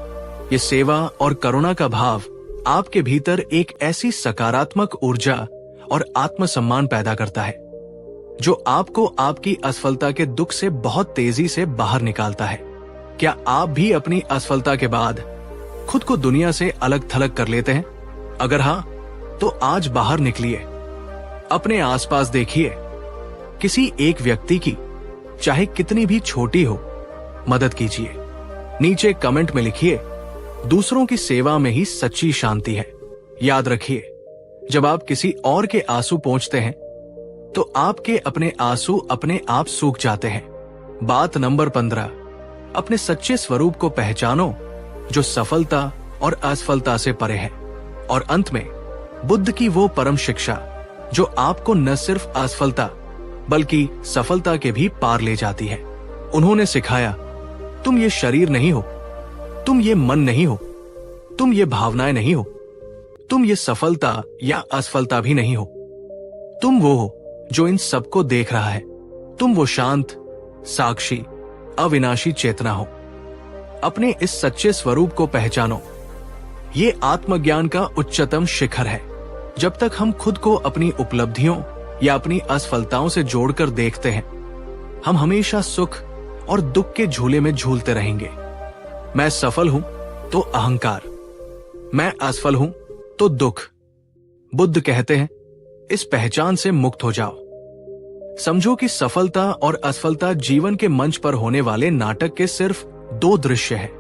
ये सेवा और करुणा का भाव आपके भीतर एक ऐसी सकारात्मक ऊर्जा और आत्मसम्मान पैदा करता है जो आपको आपकी असफलता के दुख से बहुत तेजी से बाहर निकालता है। क्या आप भी अपनी असफलता के बाद खुद को दुनिया से अलग थलग कर लेते हैं? अगर हाँ, तो आज बाहर निकलिए, अपने आसपास देखिए, किसी एक व्यक्ति की, चाहे कितनी भी छोटी हो, मदद कीजिए। नीचे कमेंट में लिखिए, दूसरों की सेवा में ही सच्ची शांति है। याद रखिए, जब आप किसी और के आंसू पोंछते हैं तो आपके अपने आंसू अपने आप सूख जाते हैं। बात नंबर 15, अपने सच्चे स्वरूप को पहचानो जो सफलता और असफलता से परे है। और अंत में बुद्ध की वो परम शिक्षा जो आपको न सिर्फ असफलता बल्कि सफलता के भी पार ले जाती है। उन्होंने सिखाया, तुम ये शरीर नहीं हो, तुम ये मन नहीं हो, तुम ये भावनाएं नहीं हो, तुम ये सफलता या असफलता भी नहीं हो। तुम वो हो जो इन सबको देख रहा है। तुम वो शांत, साक्षी, अविनाशी चेतना हो। अपने इस सच्चे स्वरूप को पहचानो। ये आत्मज्ञान का उच्चतम शिखर है। जब तक हम खुद को अपनी उपलब्धियों या अपनी असफलताओं से जोड़कर देखते हैं, हम हमेशा सुख और दुख के झूले में झूलते रहेंगे। मैं सफल हूं तो अहंकार, मैं असफल हूं तो दुख। बुद्ध कहते हैं, इस पहचान से मुक्त हो जाओ। समझो कि सफलता और असफलता जीवन के मंच पर होने वाले नाटक के सिर्फ 2 दृश्य हैं।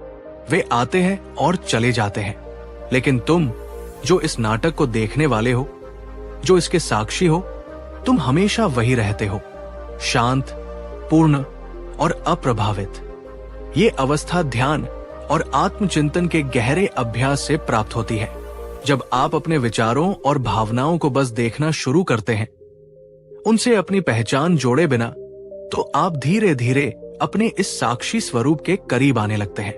वे आते हैं और चले जाते हैं, लेकिन तुम जो इस नाटक को देखने वाले हो, जो इसके साक्षी हो, तुम हमेशा वही रहते हो, शांत, पूर्ण और अप्रभावित। ये अवस्था ध्यान और आत्मचिंतन के गहरे अभ्यास से प्राप्त होती है। जब आप अपने विचारों और भावनाओं को बस देखना शुरू करते हैं, उनसे अपनी पहचान जोड़े बिना, तो आप धीरे धीरे अपने इस साक्षी स्वरूप के करीब आने लगते हैं।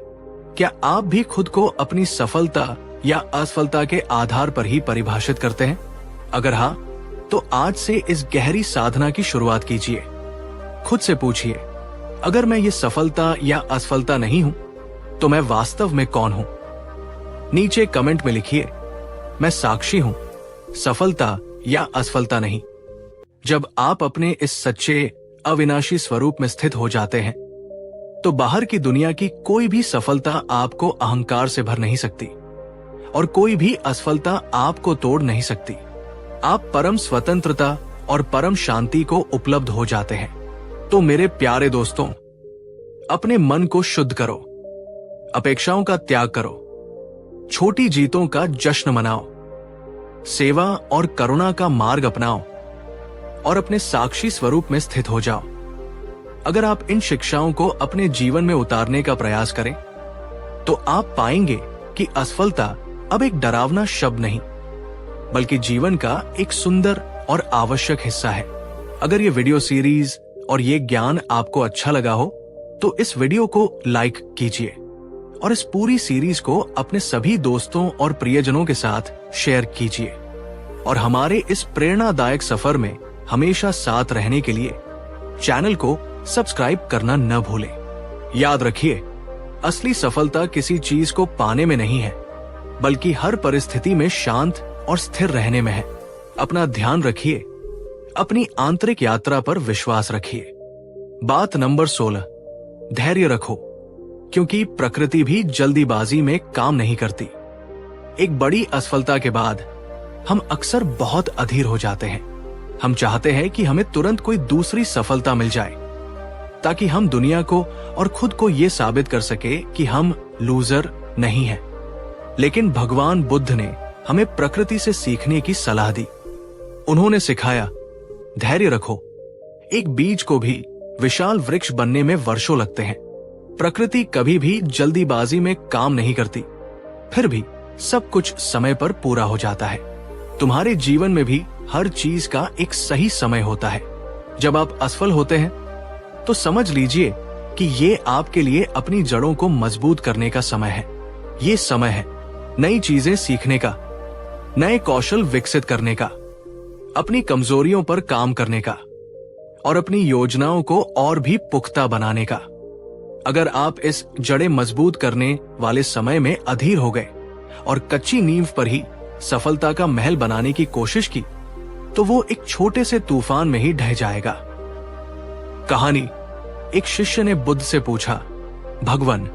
क्या आप भी खुद को अपनी सफलता या असफलता के आधार पर ही परिभाषित करते हैं? अगर हाँ, तो आज से इस गहरी साधना की शुरुआत कीजिए। खुद से पूछिए, अगर मैं ये सफलता या असफलता नहीं हूं, तो मैं वास्तव में कौन हूं? नीचे कमेंट में लिखिए, मैं साक्षी हूं, सफलता या असफलता नहीं। जब आप अपने इस सच्चे अविनाशी स्वरूप में स्थित हो जाते हैं, तो बाहर की दुनिया की कोई भी सफलता आपको अहंकार से भर नहीं सकती और कोई भी असफलता आपको तोड़ नहीं सकती। आप परम स्वतंत्रता और परम शांति को उपलब्ध हो जाते हैं। तो मेरे प्यारे दोस्तों, अपने मन को शुद्ध करो, अपेक्षाओं का त्याग करो, छोटी जीतों का जश्न मनाओ, सेवा और करुणा का मार्ग अपनाओ और अपने साक्षी स्वरूप में स्थित हो जाओ। अगर आप इन शिक्षाओं को अपने जीवन में उतारने का प्रयास करें, तो आप पाएंगे कि असफलता अब एक डरावना शब्द नहीं, बल्कि जीवन का एक सुंदर और आवश्यक हिस्सा है। अगर ये वीडियो सीरीज और ये ज्ञान आपको अच्छा लगा हो, तो इस वीडियो को लाइक कीजिए और इस पूरी सीरीज को अपने सभी दोस्तों और प्रियजनों के साथ शेयर कीजिए। और हमारे इस प्रेरणादायक सफर में हमेशा साथ रहने के लिए चैनल को सब्सक्राइब करना न भूलें। याद रखिए, असली सफलता किसी चीज को पाने में नहीं है, बल्कि हर परिस्थिति में शांत और स्थिर रहने में है। अपना ध्यान रखिए, अपनी आंतरिक यात्रा पर विश्वास रखिए। बात नंबर 16, धैर्य रखो, क्योंकि प्रकृति भी जल्दीबाजी में काम नहीं करती। एक बड़ी असफलता के बाद हम अक्सर बहुत अधीर हो जाते हैं। हम चाहते हैं कि हमें तुरंत कोई दूसरी सफलता मिल जाए, ताकि हम दुनिया को और खुद को यह साबित कर सके कि हम लूजर नहीं हैं। लेकिन भगवान बुद्ध ने हमें प्रकृति से सीखने की सलाह दी। उन्होंने सिखाया, धैर्य रखो। एक बीज को भी विशाल वृक्ष बनने में वर्षों लगते हैं। प्रकृति कभी भी जल्दीबाजी में काम नहीं करती, फिर भी सब कुछ समय पर पूरा हो जाता है। तुम्हारे जीवन में भी हर चीज का एक सही समय होता है। जब आप असफल होते हैं, तो समझ लीजिए कि ये आपके लिए अपनी जड़ों को मजबूत करने का समय है। ये समय है नई चीजें सीखने का, नए कौशल विकसित करने का, अपनी कमजोरियों पर काम करने का और अपनी योजनाओं को और भी पुख्ता बनाने का। अगर आप इस जड़ें मजबूत करने वाले समय में अधीर हो गए और कच्ची नींव पर ही सफलता का महल बनाने की कोशिश की, तो वो एक छोटे से तूफान में ही ढह जाएगा। कहानी। एक शिष्य ने बुद्ध से पूछा, भगवान,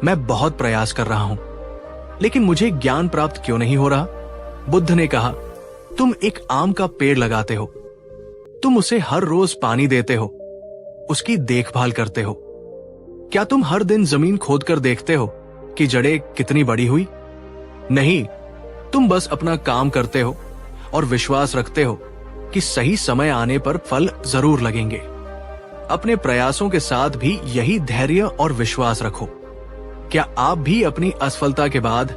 मैं बहुत प्रयास कर रहा हूं, लेकिन मुझे ज्ञान प्राप्त क्यों नहीं हो रहा? बुद्ध ने कहा, तुम एक आम का पेड़ लगाते हो, तुम उसे हर रोज पानी देते हो, उसकी देखभाल करते हो। क्या तुम हर दिन जमीन खोदकर देखते हो कि जड़ें कितनी बड़ी हुई? नहीं, तुम बस अपना काम करते हो और विश्वास रखते हो कि सही समय आने पर फल जरूर लगेंगे। अपने प्रयासों के साथ भी यही धैर्य और विश्वास रखो। क्या आप भी अपनी असफलता के बाद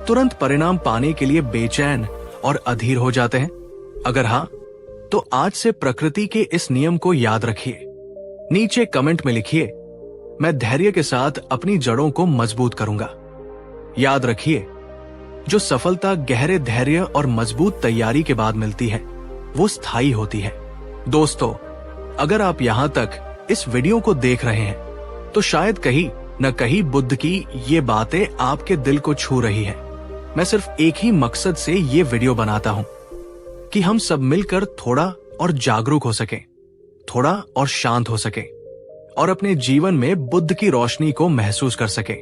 तुरंत परिणाम पाने के लिए बेचैन और अधीर हो जाते हैं? अगर हां, तो आज से प्रकृति के इस नियम को याद रखिए। नीचे कमेंट में लिखिए, मैं धैर्य के साथ अपनी जड़ों को मजबूत करूंगा। याद रखिए, जो सफलता गहरे धैर्य और मजबूत तैयारी के बाद मिलती है, वो स्थायी होती है। दोस्तों, अगर आप यहां तक इस वीडियो को देख रहे हैं, तो शायद कहीं न कहीं बुद्ध की ये बातें आपके दिल को छू रही है। मैं सिर्फ एक ही मकसद से ये वीडियो बनाता हूं कि हम सब मिलकर थोड़ा और जागरूक हो सकें, थोड़ा और शांत हो सकें और अपने जीवन में बुद्ध की रोशनी को महसूस कर सकें।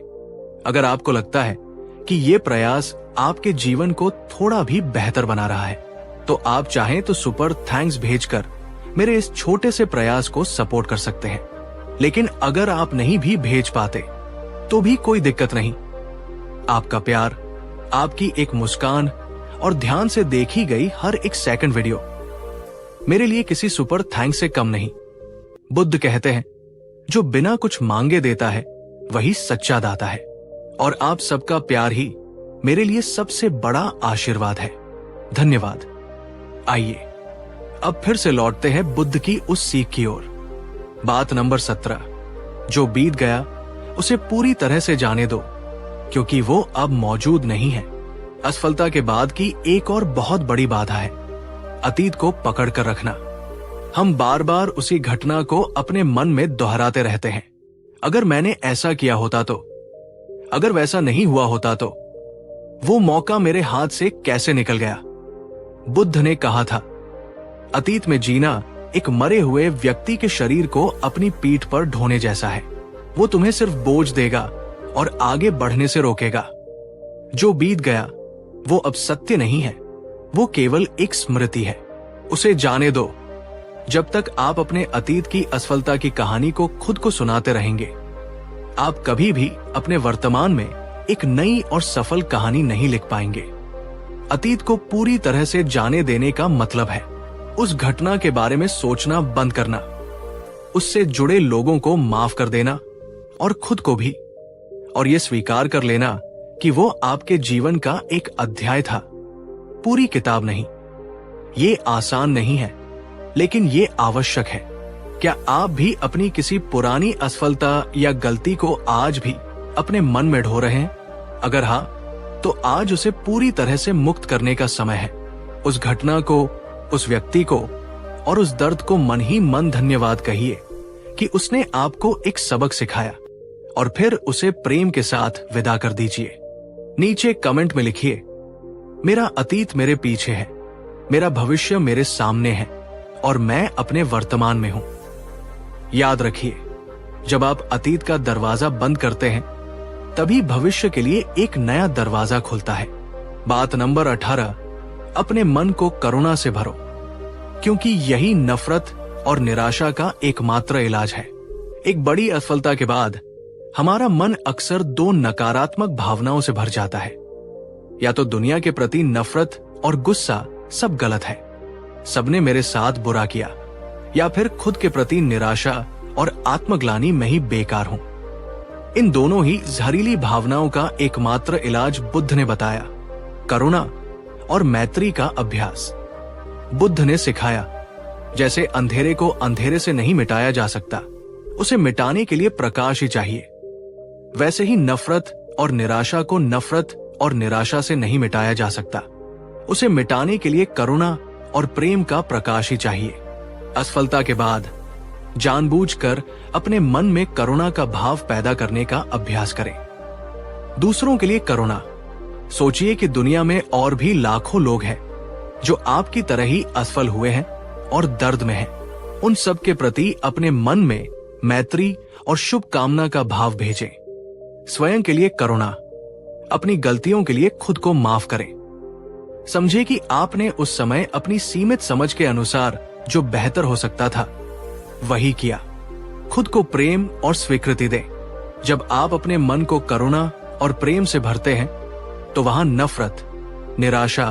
अगर आपको लगता है कि ये प्रयास आपके जीवन को थोड़ा भी बेहतर बना रहा है, तो आप चाहें तो सुपर थैंक्स भेजकर मेरे इस छोटे से प्रयास को सपोर्ट कर सकते हैं। लेकिन अगर आप नहीं भी भेज पाते तो भी कोई दिक्कत नहीं। आपका प्यार, आपकी एक मुस्कान और ध्यान से देखी गई हर एक सेकंड वीडियो मेरे लिए किसी सुपर थैंक्स से कम नहीं। बुद्ध कहते हैं, जो बिना कुछ मांगे देता है वही सच्चा दाता है, और आप सबका प्यार ही मेरे लिए सबसे बड़ा आशीर्वाद है। धन्यवाद। आइए अब फिर से लौटते हैं बुद्ध की उस सीख की ओर। बात नंबर 17, जो बीत गया उसे पूरी तरह से जाने दो, क्योंकि वो अब मौजूद नहीं है। असफलता के बाद की एक और बहुत बड़ी बाधा है अतीत को पकड़ कर रखना। हम बार बार उसी घटना को अपने मन में दोहराते रहते हैं। अगर मैंने ऐसा किया होता तो, अगर वैसा नहीं हुआ होता तो, वो मौका मेरे हाथ से कैसे निकल गया? बुद्ध ने कहा था, अतीत में जीना एक मरे हुए व्यक्ति के शरीर को अपनी पीठ पर ढोने जैसा है। वो तुम्हें सिर्फ बोझ देगा और आगे बढ़ने से रोकेगा। जो बीत गया वो अब सत्य नहीं है, वो केवल एक स्मृति है। उसे जाने दो। जब तक आप अपने अतीत की असफलता की कहानी को खुद को सुनाते रहेंगे, आप कभी भी अपने वर्तमान में एक नई और सफल कहानी नहीं लिख पाएंगे। अतीत को पूरी तरह से जाने देने का मतलब है उस घटना के बारे में सोचना बंद करना, उससे जुड़े लोगों को माफ कर देना और खुद को भी, और यह स्वीकार कर लेना कि वो आपके जीवन का एक अध्याय था, पूरी किताब नहीं। ये आसान नहीं है, लेकिन ये आवश्यक है। क्या आप भी अपनी किसी पुरानी असफलता या गलती को आज भी अपने मन में ढो रहे हैं? अगर हाँ, तो आज उसे पूरी तरह से मुक्त करने का समय है। उस घटना को, उस व्यक्ति को और उस दर्द को मन ही मन धन्यवाद कहिए कि उसने आपको एक सबक सिखाया, और फिर उसे प्रेम के साथ विदा कर दीजिए। नीचे कमेंट में लिखिए, मेरा अतीत मेरे पीछे है, मेरा भविष्य मेरे सामने है और मैं अपने वर्तमान में हूं। याद रखिए, जब आप अतीत का दरवाजा बंद करते हैं, तभी भविष्य के लिए एक नया दरवाजा खुलता है। बात नंबर 18, अपने मन को करुणा से भरो, क्योंकि यही नफरत और निराशा का एकमात्र इलाज है। एक बड़ी असफलता के बाद हमारा मन अक्सर दो नकारात्मक भावनाओं से भर जाता है। या तो दुनिया के प्रति नफरत और गुस्सा, सब गलत है, सबने मेरे साथ बुरा किया, या फिर खुद के प्रति निराशा और आत्मग्लानि, मैं ही बेकार हूं। इन दोनों ही जहरीली भावनाओं का एकमात्र इलाज बुद्ध ने बताया, करुणा और मैत्री का अभ्यास। बुद्ध ने सिखाया, जैसे अंधेरे को अंधेरे से नहीं मिटाया जा सकता, उसे मिटाने के लिए प्रकाश ही चाहिए, वैसे ही नफरत और निराशा को नफरत और निराशा से नहीं मिटाया जा सकता, उसे मिटाने के लिए करुणा और प्रेम का प्रकाश ही चाहिए। असफलता के बाद जानबूझकर अपने मन में करुणा का भाव पैदा करने का अभ्यास करें। दूसरों के लिए करुणा। सोचिए कि दुनिया में और भी लाखों लोग हैं जो आपकी तरह ही असफल हुए हैं और दर्द में हैं। उन सब के प्रति अपने मन में मैत्री और शुभकामना का भाव भेजें। स्वयं के लिए करुणा। अपनी गलतियों के लिए खुद को माफ करें। समझे कि आपने उस समय अपनी सीमित समझ के अनुसार जो बेहतर हो सकता था वही किया। खुद को प्रेम और स्वीकृति दें। जब आप अपने मन को करुणा और प्रेम से भरते हैं तो वहां नफरत, निराशा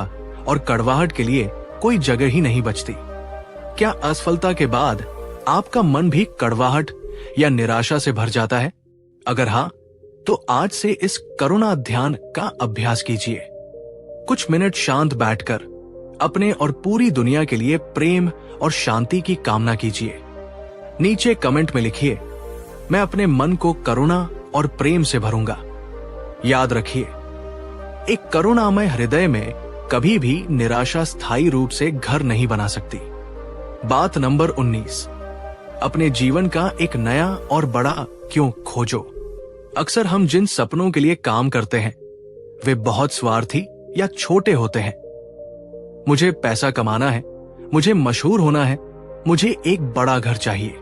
और कड़वाहट के लिए कोई जगह ही नहीं बचती। क्या असफलता के बाद आपका मन भी कड़वाहट या निराशा से भर जाता है? अगर हाँ, तो आज से इस करुणा ध्यान का अभ्यास कीजिए। कुछ मिनट शांत बैठकर अपने और पूरी दुनिया के लिए प्रेम और शांति की कामना कीजिए। नीचे कमेंट में लिखिए, मैं अपने मन को करुणा और प्रेम से भरूंगा। याद रखिए, एक करुणामय हृदय में कभी भी निराशा स्थायी रूप से घर नहीं बना सकती। बात नंबर 19, अपने जीवन का एक नया और बड़ा क्यों खोजो। अक्सर हम जिन सपनों के लिए काम करते हैं वे बहुत स्वार्थी या छोटे होते हैं। मुझे पैसा कमाना है, मुझे मशहूर होना है, मुझे एक बड़ा घर चाहिए।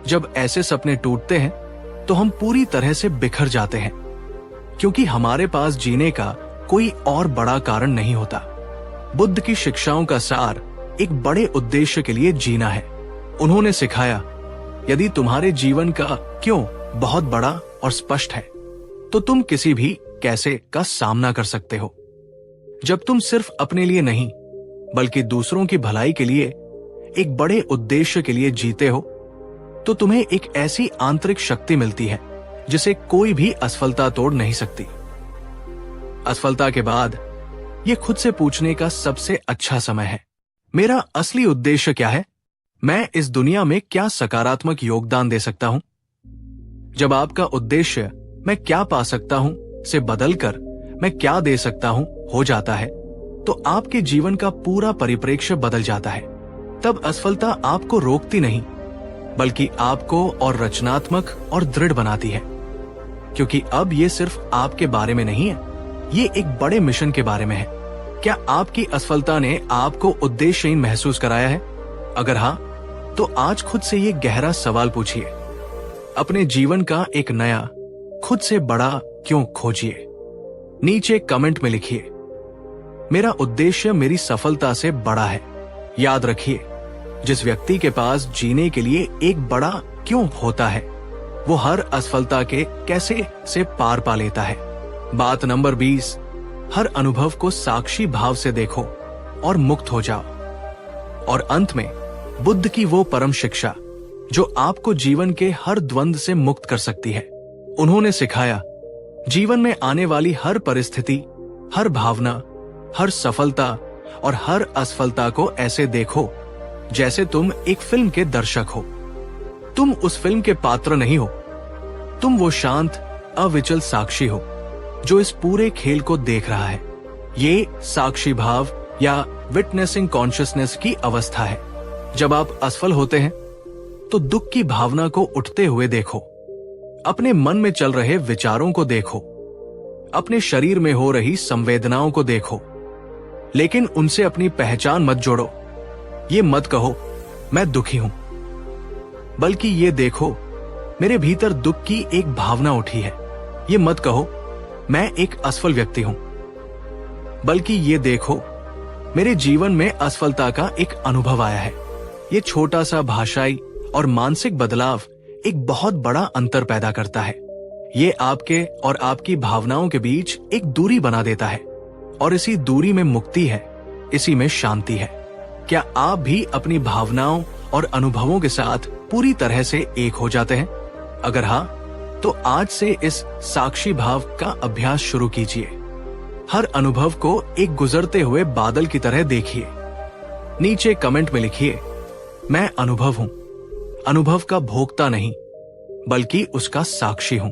जब ऐसे सपने टूटते हैं तो हम पूरी तरह से बिखर जाते हैं, क्योंकि हमारे पास जीने का कोई और बड़ा कारण नहीं होता। बुद्ध की शिक्षाओं का सार एक बड़े उद्देश्य के लिए जीना है। उन्होंने सिखाया, यदि तुम्हारे जीवन का क्यों बहुत बड़ा और स्पष्ट है तो तुम किसी भी कैसे का सामना कर सकते हो। जब तुम सिर्फ अपने लिए नहीं बल्कि दूसरों की भलाई के लिए, एक बड़े उद्देश्य के लिए जीते हो तो तुम्हें एक ऐसी आंतरिक शक्ति मिलती है जिसे कोई भी असफलता तोड़ नहीं सकती। असफलता के बाद यह खुद से पूछने का सबसे अच्छा समय है, मेरा असली उद्देश्य क्या है? मैं इस दुनिया में क्या सकारात्मक योगदान दे सकता हूं? जब आपका उद्देश्य मैं क्या पा सकता हूं से बदलकर मैं क्या दे सकता हूं हो जाता है तो आपके जीवन का पूरा परिप्रेक्ष्य बदल जाता है। तब असफलता आपको रोकती नहीं बल्कि आपको और रचनात्मक और दृढ़ बनाती है, क्योंकि अब ये सिर्फ आपके बारे में नहीं है, ये एक बड़े मिशन के बारे में है। क्या आपकी असफलता ने आपको उद्देश्यहीन महसूस कराया है? अगर हाँ, तो आज खुद से ये गहरा सवाल पूछिए। अपने जीवन का एक नया, खुद से बड़ा क्यों खोजिए। नीचे कमेंट में लिखिए, मेरा उद्देश्य मेरी सफलता से बड़ा है। याद रखिए, जिस व्यक्ति के पास जीने के लिए एक बड़ा क्यों होता है वो हर असफलता के कैसे से पार पा लेता है। बात नंबर 20, हर अनुभव को साक्षी भाव से देखो और मुक्त हो जाओ। और अंत में बुद्ध की वो परम शिक्षा जो आपको जीवन के हर द्वंद से मुक्त कर सकती है। उन्होंने सिखाया, जीवन में आने वाली हर परिस्थिति, हर भावना, हर सफलता और हर असफलता को ऐसे देखो जैसे तुम एक फिल्म के दर्शक हो। तुम उस फिल्म के पात्र नहीं हो, तुम वो शांत अविचल साक्षी हो जो इस पूरे खेल को देख रहा है। ये साक्षी भाव या विटनेसिंग कॉन्शियसनेस की अवस्था है। जब आप असफल होते हैं तो दुख की भावना को उठते हुए देखो, अपने मन में चल रहे विचारों को देखो, अपने शरीर में हो रही संवेदनाओं को देखो, लेकिन उनसे अपनी पहचान मत जोड़ो। ये मत कहो मैं दुखी हूं, बल्कि ये देखो मेरे भीतर दुख की एक भावना उठी है। ये मत कहो मैं एक असफल व्यक्ति हूं, बल्कि ये देखो मेरे जीवन में असफलता का एक अनुभव आया है। ये छोटा सा भाषाई और मानसिक बदलाव एक बहुत बड़ा अंतर पैदा करता है। ये आपके और आपकी भावनाओं के बीच एक दूरी बना देता है, और इसी दूरी में मुक्ति है, इसी में शांति है। क्या आप भी अपनी भावनाओं और अनुभवों के साथ पूरी तरह से एक हो जाते हैं? अगर हाँ, तो आज से इस साक्षी भाव का अभ्यास शुरू कीजिए। हर अनुभव को एक गुजरते हुए बादल की तरह देखिए। नीचे कमेंट में लिखिए, मैं अनुभव हूं, अनुभव का भोक्ता नहीं बल्कि उसका साक्षी हूं।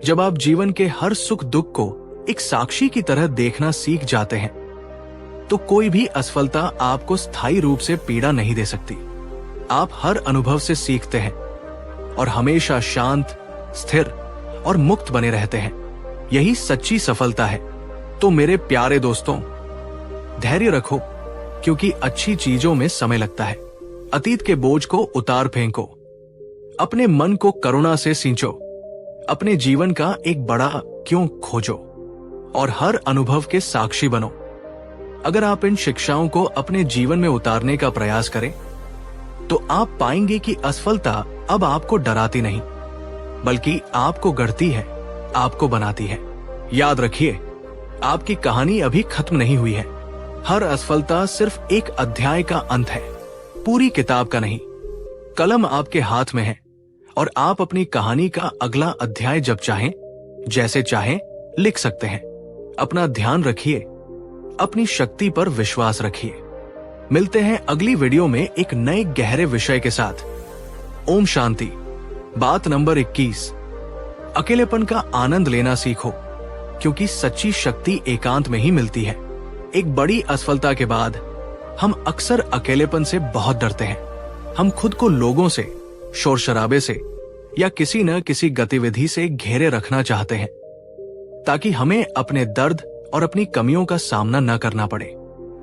जब आप जीवन के हर सुख दुख को एक साक्षी की तरह देखना सीख जाते हैं तो कोई भी असफलता आपको स्थायी रूप से पीड़ा नहीं दे सकती। आप हर अनुभव से सीखते हैं और हमेशा शांत, स्थिर और मुक्त बने रहते हैं। यही सच्ची सफलता है। तो मेरे प्यारे दोस्तों, धैर्य रखो, क्योंकि अच्छी चीजों में समय लगता है। अतीत के बोझ को उतार फेंको, अपने मन को करुणा से सींचो, अपने जीवन का एक बड़ा क्यों खोजो और हर अनुभव के साक्षी बनो। अगर आप इन शिक्षाओं को अपने जीवन में उतारने का प्रयास करें, तो आप पाएंगे कि असफलता अब आपको डराती नहीं, बल्कि आपको गढ़ती है, आपको बनाती है। याद रखिए, आपकी कहानी अभी खत्म नहीं हुई है। हर असफलता सिर्फ एक अध्याय का अंत है, पूरी किताब का नहीं। कलम आपके हाथ में है और आप अपनी कहानी का अगला अध्याय जब चाहें, जैसे चाहें, लिख सकते हैं। अपना ध्यान रखिए, अपनी शक्ति पर विश्वास रखिए। मिलते हैं अगली वीडियो में एक नए गहरे विषय के साथ। ओम शांति। बात नंबर 21, अकेलेपन का आनंद लेना सीखो, क्योंकि सच्ची शक्ति एकांत में ही मिलती है। एक बड़ी असफलता के बाद हम अक्सर अकेलेपन से बहुत डरते हैं। हम खुद को लोगों से, शोर शराबे से या किसी न किसी गतिविधि से घेरे रखना चाहते हैं, ताकि हमें अपने दर्द और अपनी कमियों का सामना न करना पड़े।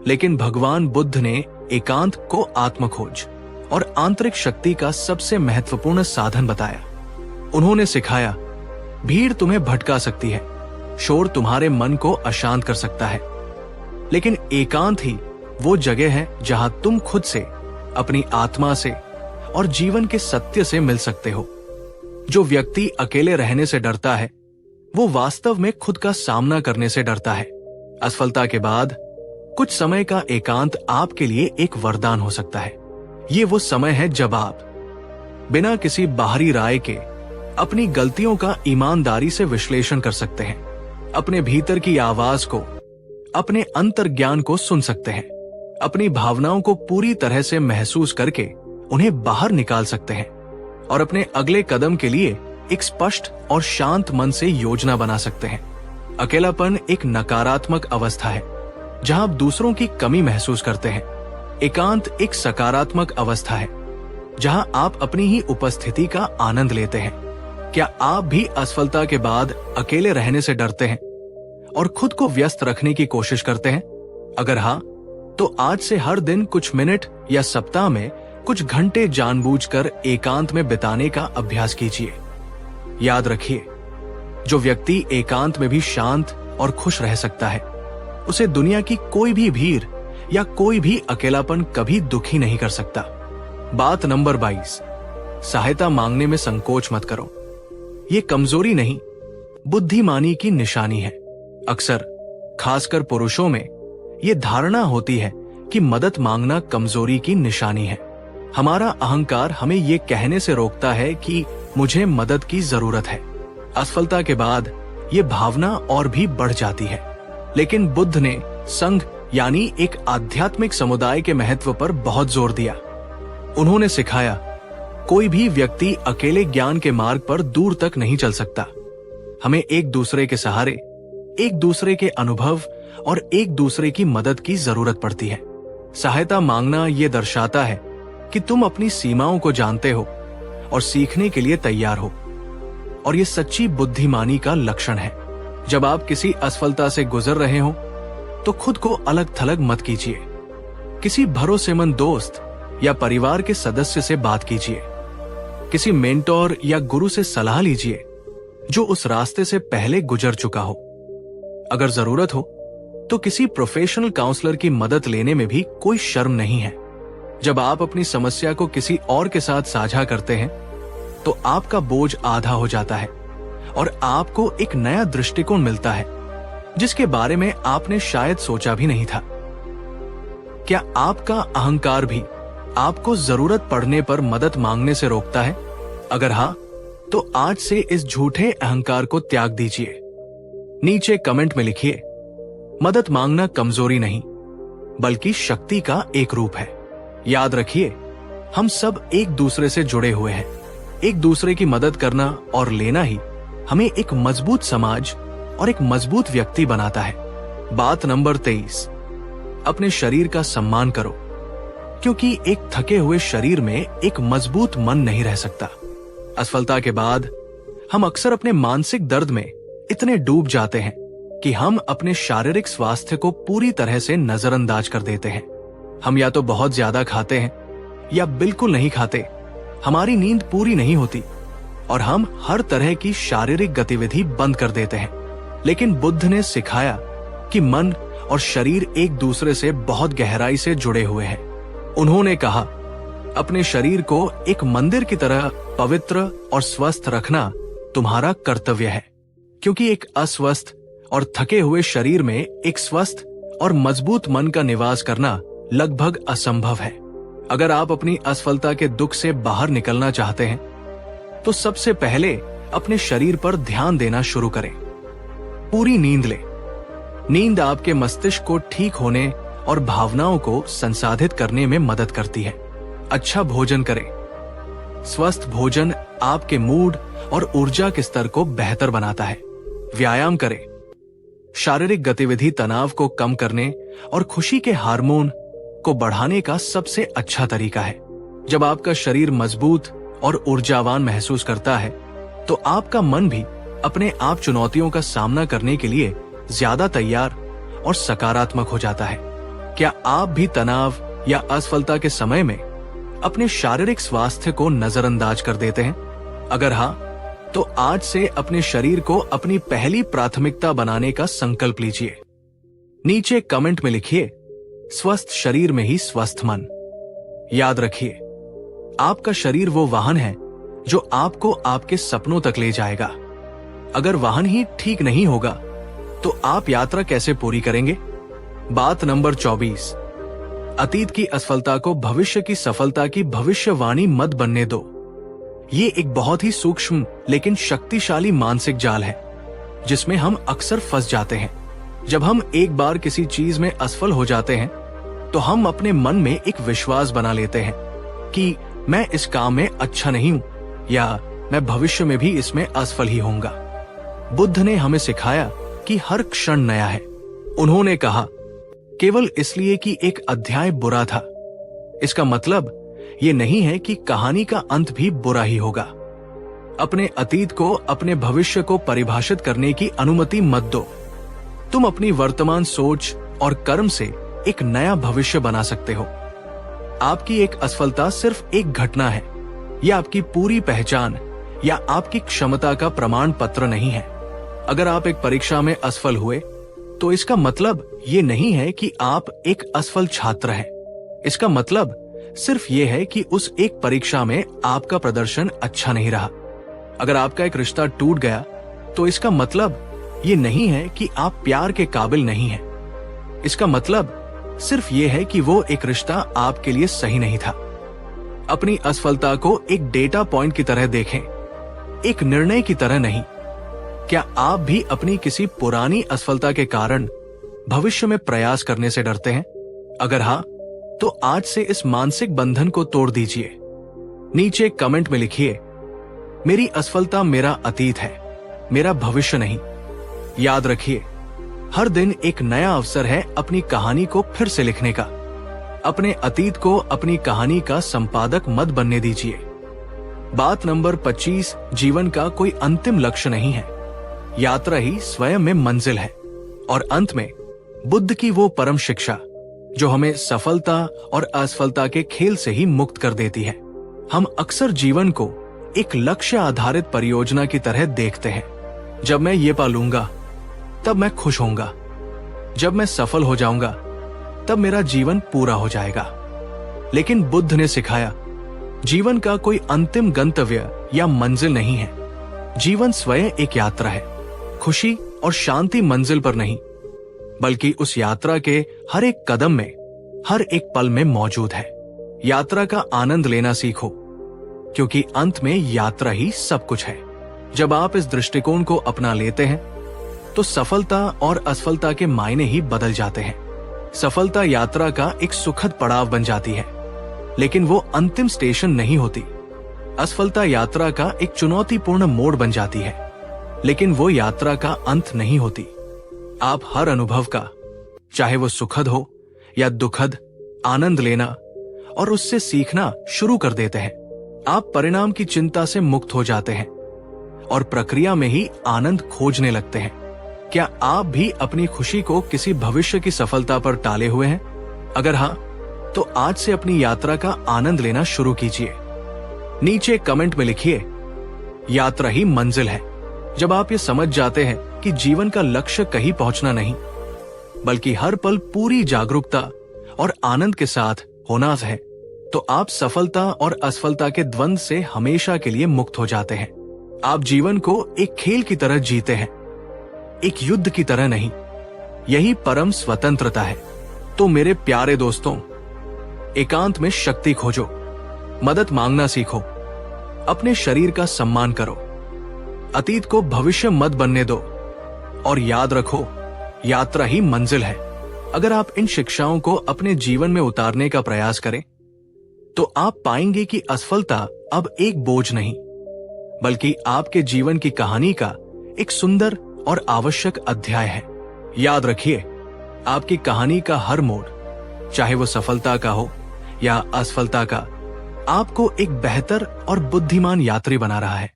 लेकिन भगवान बुद्ध ने एकांत को आत्मखोज और आंतरिक शक्ति का सबसे महत्वपूर्ण साधन बताया। उन्होंने सिखाया, भीड़ तुम्हें भटका सकती है, शोर तुम्हारे मन को अशांत कर सकता है, लेकिन एकांत ही वो जगह है जहां तुम खुद से, अपनी आत्मा से और जीवन के सत्य से मिल सकते हो। जो व्यक्ति अकेले रहने से डरता है, वो वास्तव में खुद का सामना करने से डरता है। असफलता के बाद कुछ समय का एकांत आपके लिए एक वरदान हो सकता है। ये वो समय है जब आप बिना किसी बाहरी राय के अपनी गलतियों का ईमानदारी से विश्लेषण कर सकते हैं, अपने भीतर की आवाज को, अपने अंतर्ज्ञान को सुन सकते हैं, अपनी भावनाओं को पूरी तरह से महसूस करके उन्हें बाहर निकाल सकते हैं और अपने अगले कदम के लिए एक स्पष्ट और शांत मन से योजना बना सकते हैं। अकेलापन एक नकारात्मक अवस्था है जहां आप दूसरों की कमी महसूस करते हैं। एकांत एक सकारात्मक अवस्था है जहां आप अपनी ही उपस्थिति का आनंद लेते हैं। क्या आप भी असफलता के बाद अकेले रहने से डरते हैं और खुद को व्यस्त रखने की कोशिश करते हैं? अगर हाँ, तो आज से हर दिन कुछ मिनट या सप्ताह में कुछ घंटे जानबूझकर एकांत में बिताने का अभ्यास कीजिए। याद रखिए, जो व्यक्ति एकांत में भी शांत और खुश रह सकता है, उसे दुनिया की कोई भी भीड़ या कोई भी अकेलापन कभी दुखी नहीं कर सकता। बात नंबर 22, सहायता मांगने में संकोच मत करो। ये कमजोरी नहीं, बुद्धिमानी की निशानी है। अक्सर, खासकर पुरुषों में, ये धारणा होती है कि मदद मांगना कमजोरी की निशानी है। हमारा अहंकार हमें ये कहने से रोकता है कि मुझे मदद की जरूरत है। असफलता के बाद ये भावना और भी बढ़ जाती है। लेकिन बुद्ध ने संघ यानी एक आध्यात्मिक समुदाय के महत्व पर बहुत जोर दिया। उन्होंने सिखाया, कोई भी व्यक्ति अकेले ज्ञान के मार्ग पर दूर तक नहीं चल सकता। हमें एक दूसरे के सहारे, एक दूसरे के अनुभव और एक दूसरे की मदद की जरूरत पड़ती है। सहायता मांगना ये दर्शाता है कि तुम अपनी सीमाओं को जानते हो और सीखने के लिए तैयार हो, और ये सच्ची बुद्धिमानी का लक्षण है। जब आप किसी असफलता से गुजर रहे हो, तो खुद को अलग थलग मत कीजिए। किसी भरोसेमंद दोस्त या परिवार के सदस्य से बात कीजिए। किसी मेंटोर या गुरु से सलाह लीजिए जो उस रास्ते से पहले गुजर चुका हो। अगर जरूरत हो तो किसी प्रोफेशनल काउंसलर की मदद लेने में भी कोई शर्म नहीं है। जब आप अपनी समस्या को किसी और के साथ साझा करते हैं, तो आपका बोझ आधा हो जाता है और आपको एक नया दृष्टिकोण मिलता है जिसके बारे में आपने शायद सोचा भी नहीं था। क्या आपका अहंकार भी आपको जरूरत पड़ने पर मदद मांगने से रोकता है? अगर हाँ, तो आज से इस झूठे अहंकार को त्याग दीजिए। नीचे कमेंट में लिखिए, मदद मांगना कमजोरी नहीं, बल्कि शक्ति का एक रूप है। याद रखिए, हम सब एक दूसरे से जुड़े हुए हैं। एक दूसरे की मदद करना और लेना ही हमें एक मजबूत समाज और एक मजबूत व्यक्ति बनाता है। बात नंबर 23, अपने शरीर का सम्मान करो, क्योंकि एक थके हुए शरीर में एक मजबूत मन नहीं रह सकता। असफलता के बाद हम अक्सर अपने मानसिक दर्द में इतने डूब जाते हैं कि हम अपने शारीरिक स्वास्थ्य को पूरी तरह से नजरअंदाज कर देते हैं। हम या तो बहुत ज्यादा खाते हैं या बिल्कुल नहीं खाते, हमारी नींद पूरी नहीं होती और हम हर तरह की शारीरिक गतिविधि बंद कर देते हैं। लेकिन बुद्ध ने सिखाया कि मन और शरीर एक दूसरे से बहुत गहराई से जुड़े हुए हैं। उन्होंने कहा, अपने शरीर को एक मंदिर की तरह पवित्र और स्वस्थ रखना तुम्हारा कर्तव्य है, क्योंकि एक अस्वस्थ और थके हुए शरीर में एक स्वस्थ और मजबूत मन का निवास करना लगभग असंभव है। अगर आप अपनी असफलता के दुख से बाहर निकलना चाहते हैं तो सबसे पहले अपने शरीर पर ध्यान देना शुरू करें। पूरी नींद लें। नींद आपके मस्तिष्क को ठीक होने और भावनाओं को संसाधित करने में मदद करती है। अच्छा भोजन करें। स्वस्थ भोजन आपके मूड और ऊर्जा के स्तर को बेहतर बनाता है। व्यायाम करें। शारीरिक गतिविधि तनाव को कम करने और खुशी के हार्मोन को बढ़ाने का सबसे अच्छा तरीका है। जब आपका शरीर मजबूत और ऊर्जावान महसूस करता है तो आपका मन भी अपने आप चुनौतियों का सामना करने के लिए ज्यादा तैयार और सकारात्मक हो जाता है। क्या आप भी तनाव या असफलता के समय में अपने शारीरिक स्वास्थ्य को नजरअंदाज कर देते हैं? अगर हाँ, तो आज से अपने शरीर को अपनी पहली प्राथमिकता बनाने का संकल्प लीजिए। नीचे कमेंट में लिखिए, स्वस्थ शरीर में ही स्वस्थ मन। याद रखिए, आपका शरीर वो वाहन है जो आपको आपके सपनों तक ले जाएगा। अगर वाहन ही ठीक नहीं होगा तो आप यात्रा कैसे पूरी करेंगे? बात नंबर 24, अतीत की असफलता को भविष्य की सफलता की भविष्यवाणी मत बनने दो। ये एक बहुत ही सूक्ष्म लेकिन शक्तिशाली मानसिक जाल है जिसमें हम अक्सर फंस जाते हैं। जब हम एक बार किसी चीज में असफल हो जाते हैं तो हम अपने मन में एक विश्वास बना लेते हैं कि मैं इस काम में अच्छा नहीं हूं या मैं भविष्य में भी इसमें असफल ही होऊंगा। बुद्ध ने हमें सिखाया कि हर क्षण नया है। उन्होंने कहा, केवल इसलिए कि एक अध्याय बुरा था, इसका मतलब ये नहीं है कि कहानी का अंत भी बुरा ही होगा। अपने अतीत को अपने भविष्य को परिभाषित करने की अनुमति मत दो। तुम अपनी वर्तमान सोच और कर्म से एक नया भविष्य बना सकते हो। आपकी एक असफलता सिर्फ एक घटना है, यह आपकी पूरी पहचान या आपकी क्षमता का प्रमाण पत्र नहीं है। अगर आप एक परीक्षा में असफल हुए तो इसका मतलब ये नहीं है कि आप एक असफल छात्र हैं। इसका मतलब सिर्फ ये है कि उस एक परीक्षा में आपका प्रदर्शन अच्छा नहीं रहा। अगर आपका एक रिश्ता टूट गया तो इसका मतलब ये नहीं है कि आप प्यार के काबिल नहीं हैं। इसका मतलब सिर्फ ये है कि वो एक रिश्ता आपके लिए सही नहीं था। अपनी असफलता को एक डेटा पॉइंट की तरह देखें, एक निर्णय की तरह नहीं। क्या आप भी अपनी किसी पुरानी असफलता के कारण भविष्य में प्रयास करने से डरते हैं? अगर हाँ, तो आज से इस मानसिक बंधन को तोड़ दीजिए। नीचे कमेंट में लिखिए, मेरी असफलता मेरा अतीत है, मेरा भविष्य नहीं। याद रखिए, हर दिन एक नया अवसर है अपनी कहानी को फिर से लिखने का। अपने अतीत को अपनी कहानी का संपादक मत बनने दीजिए। बात नंबर 25, जीवन का कोई अंतिम लक्ष्य नहीं है, यात्रा ही स्वयं में मंजिल है। और अंत में बुद्ध की वो परम शिक्षा जो हमें सफलता और असफलता के खेल से ही मुक्त कर देती है। हम अक्सर जीवन को एक लक्ष्य आधारित परियोजना की तरह देखते हैं। जब मैं ये पा लूंगा तब मैं खुश होऊंगा, जब मैं सफल हो जाऊंगा तब मेरा जीवन पूरा हो जाएगा। लेकिन बुद्ध ने सिखाया, जीवन का कोई अंतिम गंतव्य या मंजिल नहीं है। जीवन स्वयं एक यात्रा है। खुशी और शांति मंजिल पर नहीं, बल्कि उस यात्रा के हर एक कदम में, हर एक पल में मौजूद है। यात्रा का आनंद लेना सीखो, क्योंकि अंत में यात्रा ही सब कुछ है। जब आप इस दृष्टिकोण को अपना लेते हैं तो सफलता और असफलता के मायने ही बदल जाते हैं। सफलता यात्रा का एक सुखद पड़ाव बन जाती है, लेकिन वो अंतिम स्टेशन नहीं होती। असफलता यात्रा का एक चुनौतीपूर्ण मोड़ बन जाती है, लेकिन वो यात्रा का अंत नहीं होती। आप हर अनुभव का, चाहे वो सुखद हो या दुखद आनंद लेना और उससे सीखना शुरू कर देते हैं। आप परिणाम की चिंता से मुक्त हो जाते हैं और प्रक्रिया में ही आनंद खोजने लगते हैं। क्या आप भी अपनी खुशी को किसी भविष्य की सफलता पर टाले हुए हैं? अगर हाँ, तो आज से अपनी यात्रा का आनंद लेना शुरू कीजिए। नीचे कमेंट में लिखिए, यात्रा ही मंजिल है। जब आप ये समझ जाते हैं कि जीवन का लक्ष्य कहीं पहुंचना नहीं, बल्कि हर पल पूरी जागरूकता और आनंद के साथ होना है, तो आप सफलता और असफलता के द्वंद से हमेशा के लिए मुक्त हो जाते हैं। आप जीवन को एक खेल की तरह जीते हैं, एक युद्ध की तरह नहीं। यही परम स्वतंत्रता है। तो मेरे प्यारे दोस्तों, एकांत में शक्ति खोजो, मदद मांगना सीखो, अपने शरीर का सम्मान करो, अतीत को भविष्य मत बनने दो और याद रखो, यात्रा ही मंजिल है। अगर आप इन शिक्षाओं को अपने जीवन में उतारने का प्रयास करें, तो आप पाएंगे कि असफलता अब एक बोझ नहीं, बल्कि आपके जीवन की कहानी का एक सुंदर और आवश्यक अध्याय है। याद रखिए, आपकी कहानी का हर मोड़, चाहे वो सफलता का हो या असफलता का, आपको एक बेहतर और बुद्धिमान यात्री बना रहा है।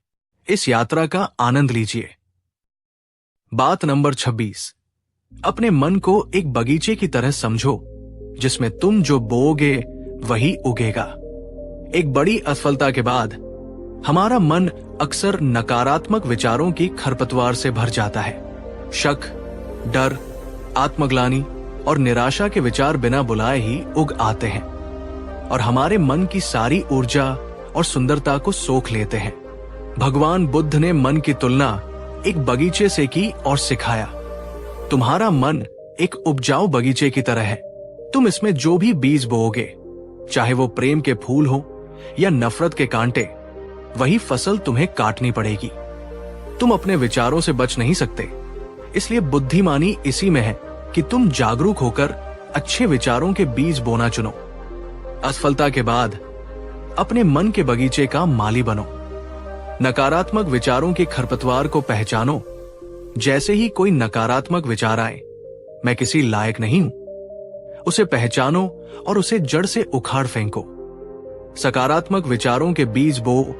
इस यात्रा का आनंद लीजिए। बात नंबर 26, अपने मन को एक बगीचे की तरह समझो, जिसमें तुम जो बोओगे वही उगेगा। एक बड़ी असफलता के बाद हमारा मन अक्सर नकारात्मक विचारों की खरपतवार से भर जाता है। शक, डर, आत्मग्लानि और निराशा के विचार बिना बुलाए ही उग आते हैं और हमारे मन की सारी ऊर्जा और सुंदरता को सोख लेते हैं। भगवान बुद्ध ने मन की तुलना एक बगीचे से की और सिखाया, तुम्हारा मन एक उपजाऊ बगीचे की तरह है। तुम इसमें जो भी बीज बोओगे, चाहे वो प्रेम के फूल हो या नफरत के कांटे, वही फसल तुम्हें काटनी पड़ेगी। तुम अपने विचारों से बच नहीं सकते, इसलिए बुद्धिमानी इसी में है कि तुम जागरूक होकर अच्छे विचारों के बीज बोना चुनो। असफलता के बाद अपने मन के बगीचे का माली बनो। नकारात्मक विचारों की खरपतवार को पहचानो। जैसे ही कोई नकारात्मक विचार आए, मैं किसी लायक नहीं हूं, उसे पहचानो और उसे जड़ से उखाड़ फेंको। सकारात्मक विचारों के बीज बो।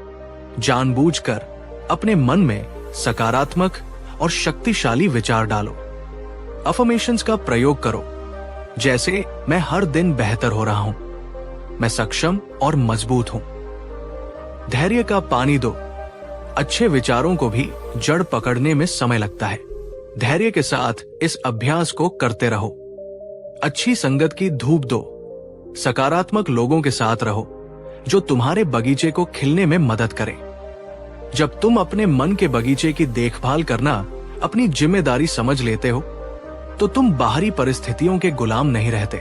जानबूझकर अपने मन में सकारात्मक और शक्तिशाली विचार डालो। अफर्मेशंस का प्रयोग करो, जैसे मैं हर दिन बेहतर हो रहा हूं, मैं सक्षम और मजबूत हूं। धैर्य का पानी दो। अच्छे विचारों को भी जड़ पकड़ने में समय लगता है। धैर्य के साथ इस अभ्यास को करते रहो। अच्छी संगत की धूप दो। सकारात्मक लोगों के साथ रहो जो तुम्हारे बगीचे को खिलने में मदद करें। जब तुम अपने मन के बगीचे की देखभाल करना अपनी जिम्मेदारी समझ लेते हो, तो तुम बाहरी परिस्थितियों के गुलाम नहीं रहते।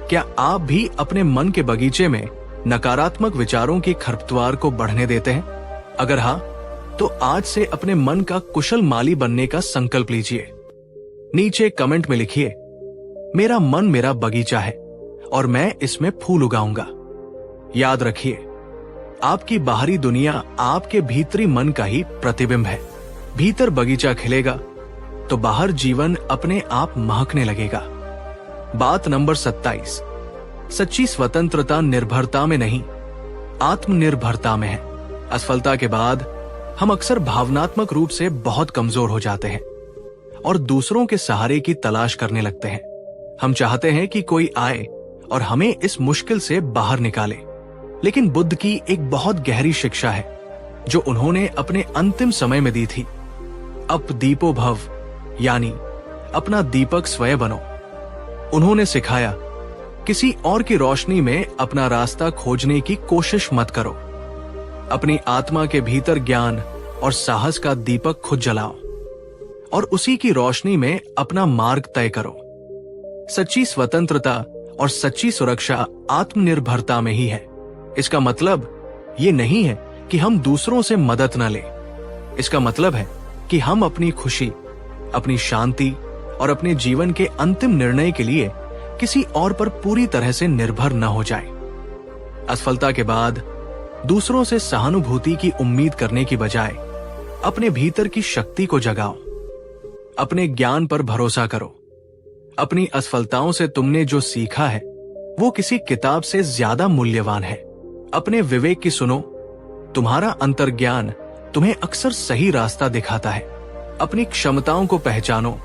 क्या आप भी अपने मन के बगीचे में नकारात्मक विचारों की खरपतवार को बढ़ने देते हैं? अगर हाँ, तो आज से अपने मन का कुशल माली बनने का संकल्प लीजिए। नीचे कमेंट में लिखिए, मेरा मन मेरा बगीचा है और मैं इसमें फूल उगाऊंगा। याद रखिए, आपकी बाहरी दुनिया आपके भीतरी मन का ही प्रतिबिंब है। भीतर बगीचा खिलेगा तो बाहर जीवन अपने आप महकने लगेगा। बात नंबर 27, सच्ची स्वतंत्रता निर्भरता में नहीं, आत्मनिर्भरता में है। असफलता के बाद हम अक्सर भावनात्मक रूप से बहुत कमजोर हो जाते हैं और दूसरों के सहारे की तलाश करने लगते हैं। हम चाहते हैं कि कोई आए और हमें इस मुश्किल से बाहर निकाले। लेकिन बुद्ध की एक बहुत गहरी शिक्षा है जो उन्होंने अपने अंतिम समय में दी थी। अप दीपो भव, यानी अपना दीपक स्वयं बनो। उन्होंने सिखाया, किसी और की रोशनी में अपना रास्ता खोजने की कोशिश मत करो। अपनी आत्मा के भीतर ज्ञान और साहस का दीपक खुद जलाओ और उसी की रोशनी में अपना मार्ग तय करो। सच्ची स्वतंत्रता और सच्ची सुरक्षा आत्मनिर्भरता में ही है। इसका मतलब ये नहीं है कि हम दूसरों से मदद न लें। इसका मतलब है कि हम अपनी खुशी, अपनी शांति और अपने जीवन के अंतिम निर्णय के लिए किसी और पर पूरी तरह से निर्भर न हो जाएं। असफलता के बाद दूसरों से सहानुभूति की उम्मीद करने की बजाय अपने भीतर की शक्ति को जगाओ। अपने ज्ञान पर भरोसा करो, अपनी असफलताओं से तुमने जो सीखा है वो किसी किताब से ज्यादा मूल्यवान है। अपने विवेक की सुनो, तुम्हारा अंतर्ज्ञान तुम्हें अक्सर सही रास्ता दिखाता है। अपनी क्षमताओं को पहचानो,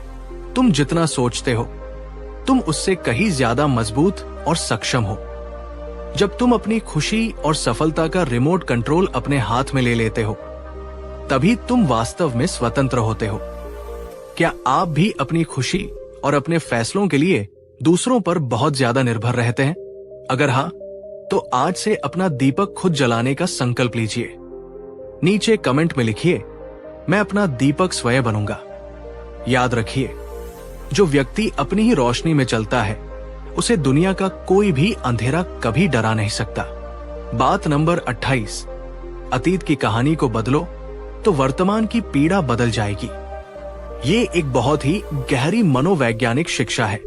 तुम जितना सोचते हो तुम उससे कहीं ज्यादा मजबूत और सक्षम हो। जब तुम अपनी खुशी और सफलता का रिमोट कंट्रोल अपने हाथ में ले लेते हो तभी तुम वास्तव में स्वतंत्र होते हो। क्या आप भी अपनी खुशी और अपने फैसलों के लिए दूसरों पर बहुत ज्यादा निर्भर रहते हैं? अगर हाँ, तो आज से अपना दीपक खुद जलाने का संकल्प लीजिए। नीचे कमेंट में लिखिए, मैं अपना दीपक स्वयं बनूंगा। याद रखिए, जो व्यक्ति अपनी ही रोशनी में चलता है उसे दुनिया का कोई भी अंधेरा कभी डरा नहीं सकता। बात नंबर 28, अतीत की कहानी को बदलो तो वर्तमान की पीड़ा बदल जाएगी। ये एक बहुत ही गहरी मनोवैज्ञानिक शिक्षा है।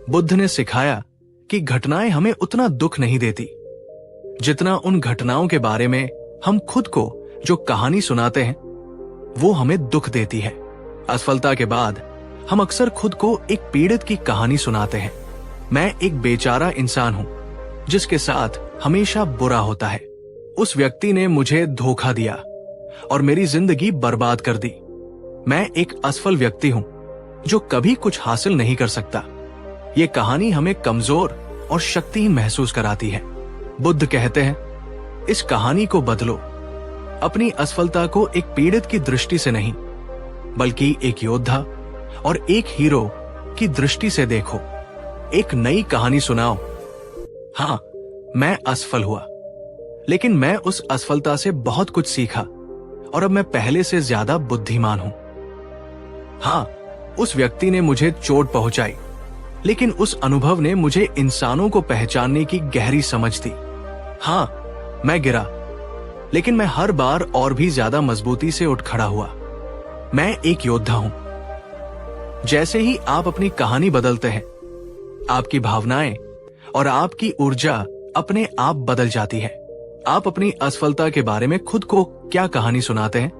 बुद्ध ने सिखाया कि घटनाएं हमें उतना दुख नहीं देती जितना उन घटनाओं के बारे में हम खुद को जो कहानी सुनाते हैं वो हमें दुख देती है। असफलता के बाद हम अक्सर खुद को एक पीड़ित की कहानी सुनाते हैं। मैं एक बेचारा इंसान हूं जिसके साथ हमेशा बुरा होता है। उस व्यक्ति ने मुझे धोखा दिया और मेरी जिंदगी बर्बाद कर दी। मैं एक असफल व्यक्ति हूं जो कभी कुछ हासिल नहीं कर सकता। ये कहानी हमें कमजोर और शक्तिहीन महसूस कराती है। बुद्ध कहते हैं, इस कहानी को बदलो। अपनी असफलता को एक पीड़ित की दृष्टि से नहीं बल्कि एक योद्धा और एक हीरो की दृष्टि से देखो। एक नई कहानी सुनाओ। हाँ, मैं असफल हुआ, लेकिन मैं उस असफलता से बहुत कुछ सीखा और अब मैं पहले से ज्यादा बुद्धिमान हूं। हाँ, उस व्यक्ति ने मुझे चोट पहुंचाई, लेकिन उस अनुभव ने मुझे इंसानों को पहचानने की गहरी समझ दी। हाँ, मैं गिरा, लेकिन मैं हर बार और भी ज्यादा मजबूती से उठ खड़ा हुआ। मैं एक योद्धा हूं। जैसे ही आप अपनी कहानी बदलते हैं, आपकी भावनाएं और आपकी ऊर्जा अपने आप बदल जाती है। आप अपनी असफलता के बारे में खुद को क्या कहानी सुनाते हैं?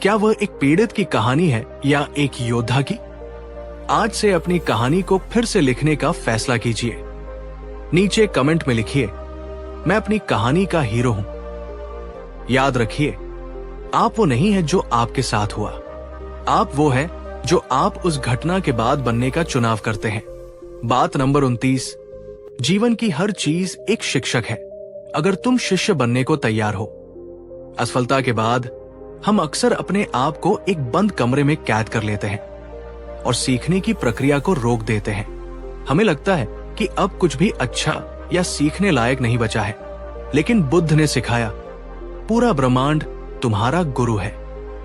क्या वह एक पीड़ित की कहानी है या एक योद्धा की? आज से अपनी कहानी को फिर से लिखने का फैसला कीजिए। नीचे कमेंट में लिखिए, मैं अपनी कहानी का हीरो हूं। याद रखिए, आप वो नहीं है जो आपके साथ हुआ, आप वो है जो आप उस घटना के बाद बनने का चुनाव करते हैं। बात नंबर 29, जीवन की हर चीज एक शिक्षक है अगर तुम शिष्य बनने को तैयार हो। असफलता के बाद हम अक्सर अपने आप को एक बंद कमरे में कैद कर लेते हैं और सीखने की प्रक्रिया को रोक देते हैं। हमें लगता है कि अब कुछ भी अच्छा या सीखने लायक नहीं बचा है, लेकिन बुद्ध ने सिखाया, पूरा ब्रह्मांड तुम्हारा गुरु है।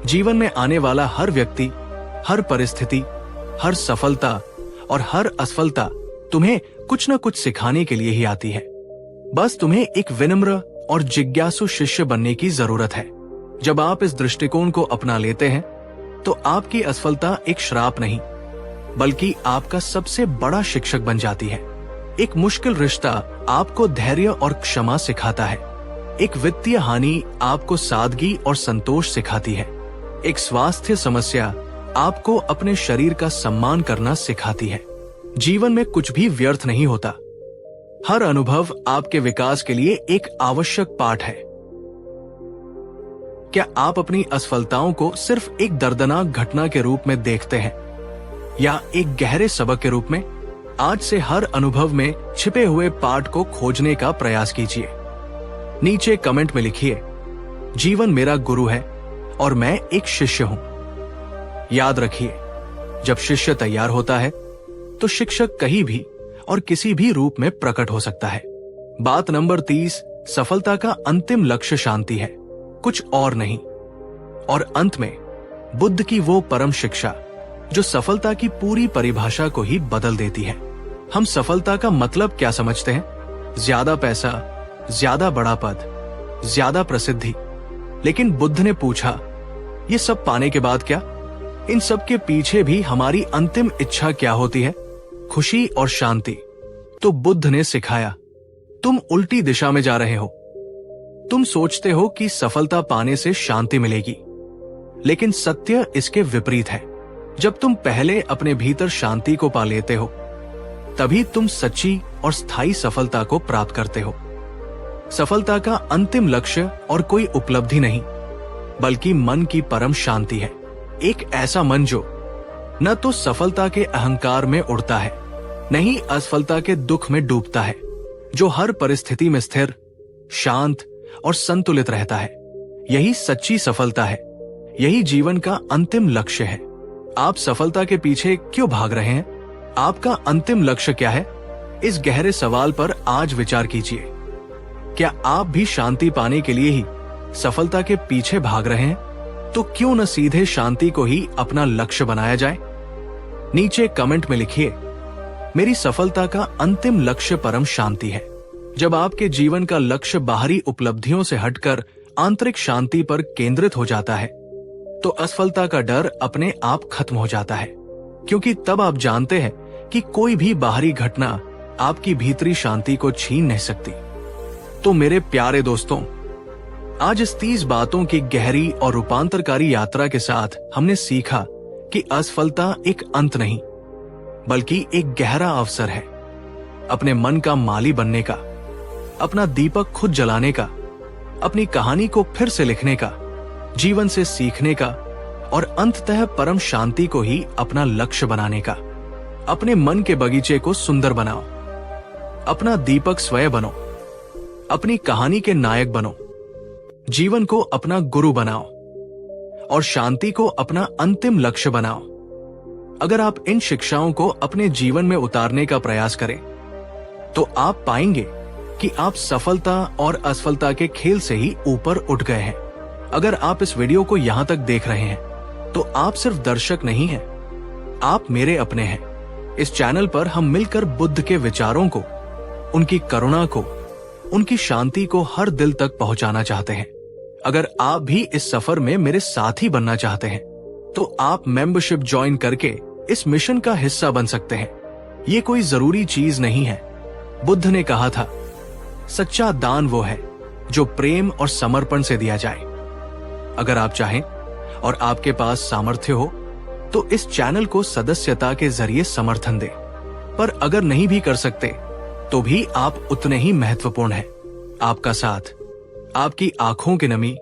जीवन में आने वाला हर व्यक्ति, हर परिस्थिति, हर सफलता और हर असफलता तुम्हें कुछ न कुछ सिखाने के लिए ही आती है। बस तुम्हें एक विनम्र और जिज्ञासु शिष्य बनने की जरूरत है। जब आप इस दृष्टिकोण को अपना लेते हैं तो आपकी असफलता एक श्राप नहीं बल्कि आपका सबसे बड़ा शिक्षक बन जाती है। एक मुश्किल रिश्ता आपको धैर्य और क्षमा सिखाता है। एक वित्तीय हानि आपको सादगी और संतोष सिखाती है। एक स्वास्थ्य समस्या आपको अपने शरीर का सम्मान करना सिखाती है। जीवन में कुछ भी व्यर्थ नहीं होता। हर अनुभव आपके विकास के लिए एक आवश्यक पाठ है। क्या आप अपनी असफलताओं को सिर्फ एक दर्दनाक घटना के रूप में देखते हैं या एक गहरे सबक के रूप में? आज से हर अनुभव में छिपे हुए पाठ को खोजने का प्रयास कीजिए। नीचे कमेंट में लिखिए, जीवन मेरा गुरु है और मैं एक शिष्य हूं। याद रखिए, जब शिष्य तैयार होता है तो शिक्षक कहीं भी और किसी भी रूप में प्रकट हो सकता है। बात नंबर 30, सफलता का अंतिम लक्ष्य शांति है, कुछ और नहीं। और अंत में बुद्ध की वो परम शिक्षा जो सफलता की पूरी परिभाषा को ही बदल देती है। हम सफलता का मतलब क्या समझते हैं? ज्यादा पैसा, ज्यादा बड़ा पद, ज्यादा प्रसिद्धि। लेकिन बुद्ध ने पूछा, ये सब पाने के बाद क्या? इन सब के पीछे भी हमारी अंतिम इच्छा क्या होती है? खुशी और शांति। तो बुद्ध ने सिखाया, तुम उल्टी दिशा में जा रहे हो। तुम सोचते हो कि सफलता पाने से शांति मिलेगी, लेकिन सत्य इसके विपरीत है। जब तुम पहले अपने भीतर शांति को पा लेते हो तभी तुम सच्ची और स्थायी सफलता को प्राप्त करते हो। सफलता का अंतिम लक्ष्य और कोई उपलब्धि नहीं, बल्कि मन की परम शांति है। एक ऐसा मन जो न तो सफलता के अहंकार में उड़ता है, न ही असफलता के दुख में डूबता है, जो हर परिस्थिति में स्थिर, शांत और संतुलित रहता है। यही सच्ची सफलता है। यही जीवन का अंतिम लक्ष्य है। आप सफलता के पीछे क्यों भाग रहे हैं? आपका अंतिम लक्ष्य क्या है? इस गहरे सवाल पर आज विचार कीजिए। क्या आप भी शांति पाने के लिए ही सफलता के पीछे भाग रहे हैं? तो क्यों न सीधे शांति को ही अपना लक्ष्य बनाया जाए? नीचे कमेंट में लिखिए, मेरी सफलता का अंतिम लक्ष्य परम शांति है। जब आपके जीवन का लक्ष्य बाहरी उपलब्धियों से हटकर आंतरिक शांति पर केंद्रित हो जाता है, तो असफलता का डर अपने आप खत्म हो जाता है, क्योंकि तब आप जानते हैं कि कोई भी बाहरी घटना आपकी भीतरी शांति को छीन नहीं सकती। तो मेरे प्यारे दोस्तों, आज इस 30 बातों की गहरी और रूपांतरकारी यात्रा के साथ हमने सीखा कि असफलता एक अंत नहीं, बल्कि एक गहरा अवसर है अपने मन का माली बनने का, अपना दीपक खुद जलाने का, अपनी कहानी को फिर से लिखने का, जीवन से सीखने का और अंततः परम शांति को ही अपना लक्ष्य बनाने का। अपने मन के बगीचे को सुंदर बनाओ, अपना दीपक स्वयं बनो, अपनी कहानी के नायक बनो, जीवन को अपना गुरु बनाओ और शांति को अपना अंतिम लक्ष्य बनाओ। अगर आप इन शिक्षाओं को अपने जीवन में उतारने का प्रयास करें, तो आप पाएंगे कि आप सफलता और असफलता के खेल से ही ऊपर उठ गए हैं। अगर आप इस वीडियो को यहां तक देख रहे हैं, तो आप सिर्फ दर्शक नहीं हैं, आप मेरे अपने हैं। इस चैनल पर हम मिलकर बुद्ध के विचारों को, उनकी करुणा को, उनकी शांति को हर दिल तक पहुंचाना चाहते हैं। अगर आप भी इस सफर में मेरे साथी बनना चाहते हैं, तो आप मेंबरशिप ज्वाइन करके इस मिशन का हिस्सा बन सकते हैं। ये कोई जरूरी चीज नहीं है। बुद्ध ने कहा था, सच्चा दान वो है जो प्रेम और समर्पण से दिया जाए। अगर आप चाहें और आपके पास सामर्थ्य हो, तो इस चैनल को सदस्यता के जरिए समर्थन दें। पर अगर नहीं भी कर सकते, तो भी आप उतने ही महत्वपूर्ण हैं। आपका साथ, आपकी आंखों की नमी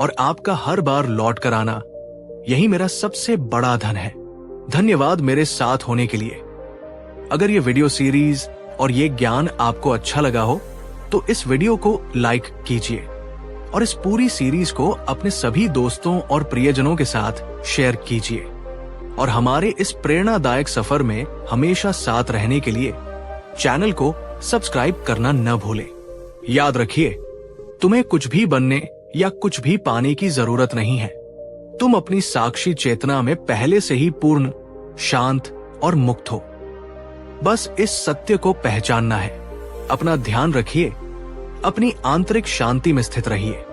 और आपका हर बार लौट कर आना, यही मेरा सबसे बड़ा धन है। धन्यवाद मेरे साथ होने के लिए। अगर ये वीडियो सीरीज और ये ज्ञान आपको अच्छा लगा हो, तो इस वीडियो को लाइक कीजिए और इस पूरी सीरीज को अपने सभी दोस्तों और प्रियजनों के साथ शेयर कीजिए। और हमारे इस प्रेरणादायक सफर में हमेशा साथ रहने के लिए चैनल को सब्सक्राइब करना न भूलें। याद रखिए, तुम्हें कुछ भी बनने या कुछ भी पाने की जरूरत नहीं है। तुम अपनी साक्षी चेतना में पहले से ही पूर्ण, शांत और मुक्त हो। बस इस सत्य को पहचानना है। अपना ध्यान रखिए, अपनी आंतरिक शांति में स्थित रहिए।